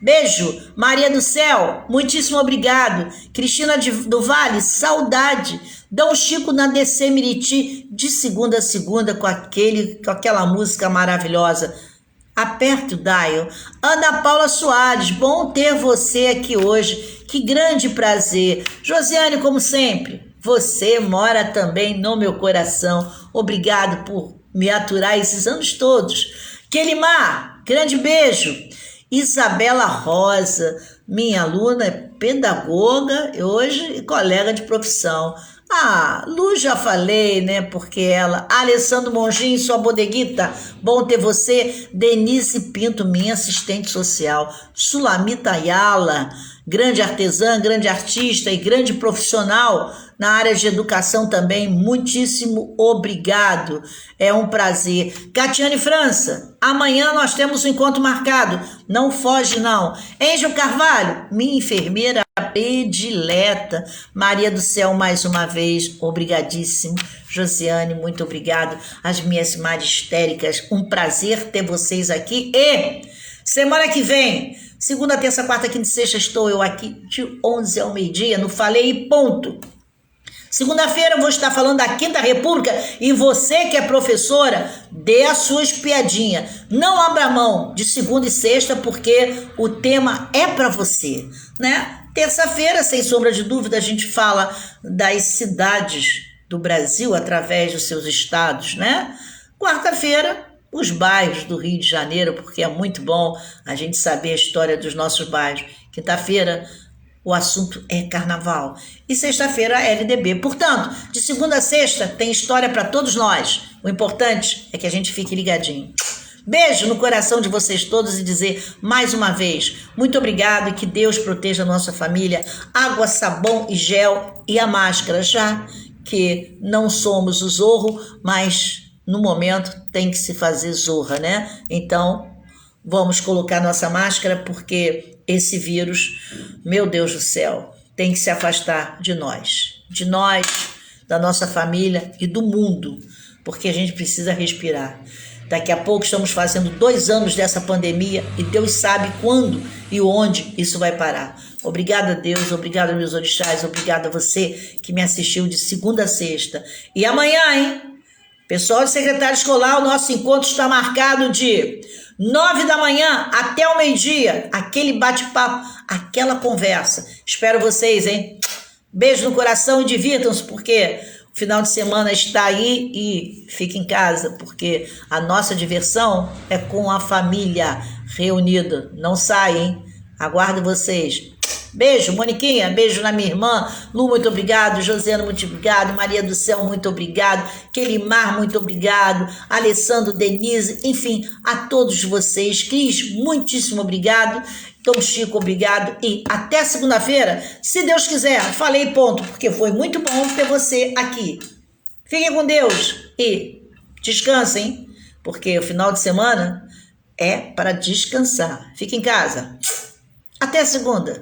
beijo. Maria do Céu, muitíssimo obrigado. Cristina do Vale, saudade. Dom Chico na DC Miriti, de segunda a segunda, com aquela música maravilhosa. Aperte o dial. Ana Paula Soares, bom ter você aqui hoje. Que grande prazer. Josiane, como sempre, você mora também no meu coração. Obrigado por me aturar esses anos todos. Kelimar, grande beijo. Isabela Rosa, minha aluna, pedagoga hoje e colega de profissão. Lu já falei, né, porque ela... Alessandro Monginho, sua bodeguita, bom ter você. Denise Pinto, minha assistente social. Sulamita Ayala, grande artesã, grande artista e grande profissional na área de educação também, muitíssimo obrigado, é um prazer. Catiane França, amanhã nós temos um encontro marcado, não foge não. Angel Carvalho, minha enfermeira predileta. Maria do Céu, mais uma vez, obrigadíssimo. Josiane, muito obrigado. As minhas maristéricas, um prazer ter vocês aqui. E semana que vem, segunda, terça, quarta, quinta e sexta, estou eu aqui de 11 ao meio-dia, no Falei e Ponto. Segunda-feira eu vou estar falando da Quinta República e você que é professora, dê as suas piadinhas. Não abra mão de segunda e sexta porque o tema é para você, né? Terça-feira, sem sombra de dúvida, a gente fala das cidades do Brasil através dos seus estados, né? Quarta-feira, os bairros do Rio de Janeiro, porque é muito bom a gente saber a história dos nossos bairros. Quinta-feira, o assunto é carnaval. E sexta-feira, LDB. Portanto, de segunda a sexta, tem história para todos nós. O importante é que a gente fique ligadinho. Beijo no coração de vocês todos e dizer mais uma vez, muito obrigado e que Deus proteja a nossa família. Água, sabão e gel e a máscara, já que não somos o Zorro, mas no momento tem que se fazer zorra, né? Então, vamos colocar nossa máscara porque esse vírus, meu Deus do céu, tem que se afastar de nós, da nossa família e do mundo, porque a gente precisa respirar. Daqui a pouco estamos fazendo 2 anos dessa pandemia e Deus sabe quando e onde isso vai parar. Obrigada a Deus, obrigada meus orixás, obrigada a você que me assistiu de segunda a sexta. E amanhã, hein? Pessoal de secretário escolar, o nosso encontro está marcado de 9 da manhã até o meio-dia. Aquele bate-papo, aquela conversa. Espero vocês, hein? Beijo no coração e divirtam-se, porque o final de semana está aí e fique em casa, porque a nossa diversão é com a família reunida. Não sai, hein? Aguardo vocês. Beijo, Moniquinha, beijo na minha irmã. Lu, muito obrigado. Josiana, muito obrigado. Maria do Céu, muito obrigado. Kelimar, muito obrigado. Alessandro, Denise, enfim, a todos vocês. Cris, muitíssimo obrigado. Dom Chico, obrigado. E até segunda-feira, se Deus quiser. Falei ponto, porque foi muito bom ter você aqui. Fiquem com Deus e descansem, porque o final de semana é para descansar. Fique em casa. Até a segunda!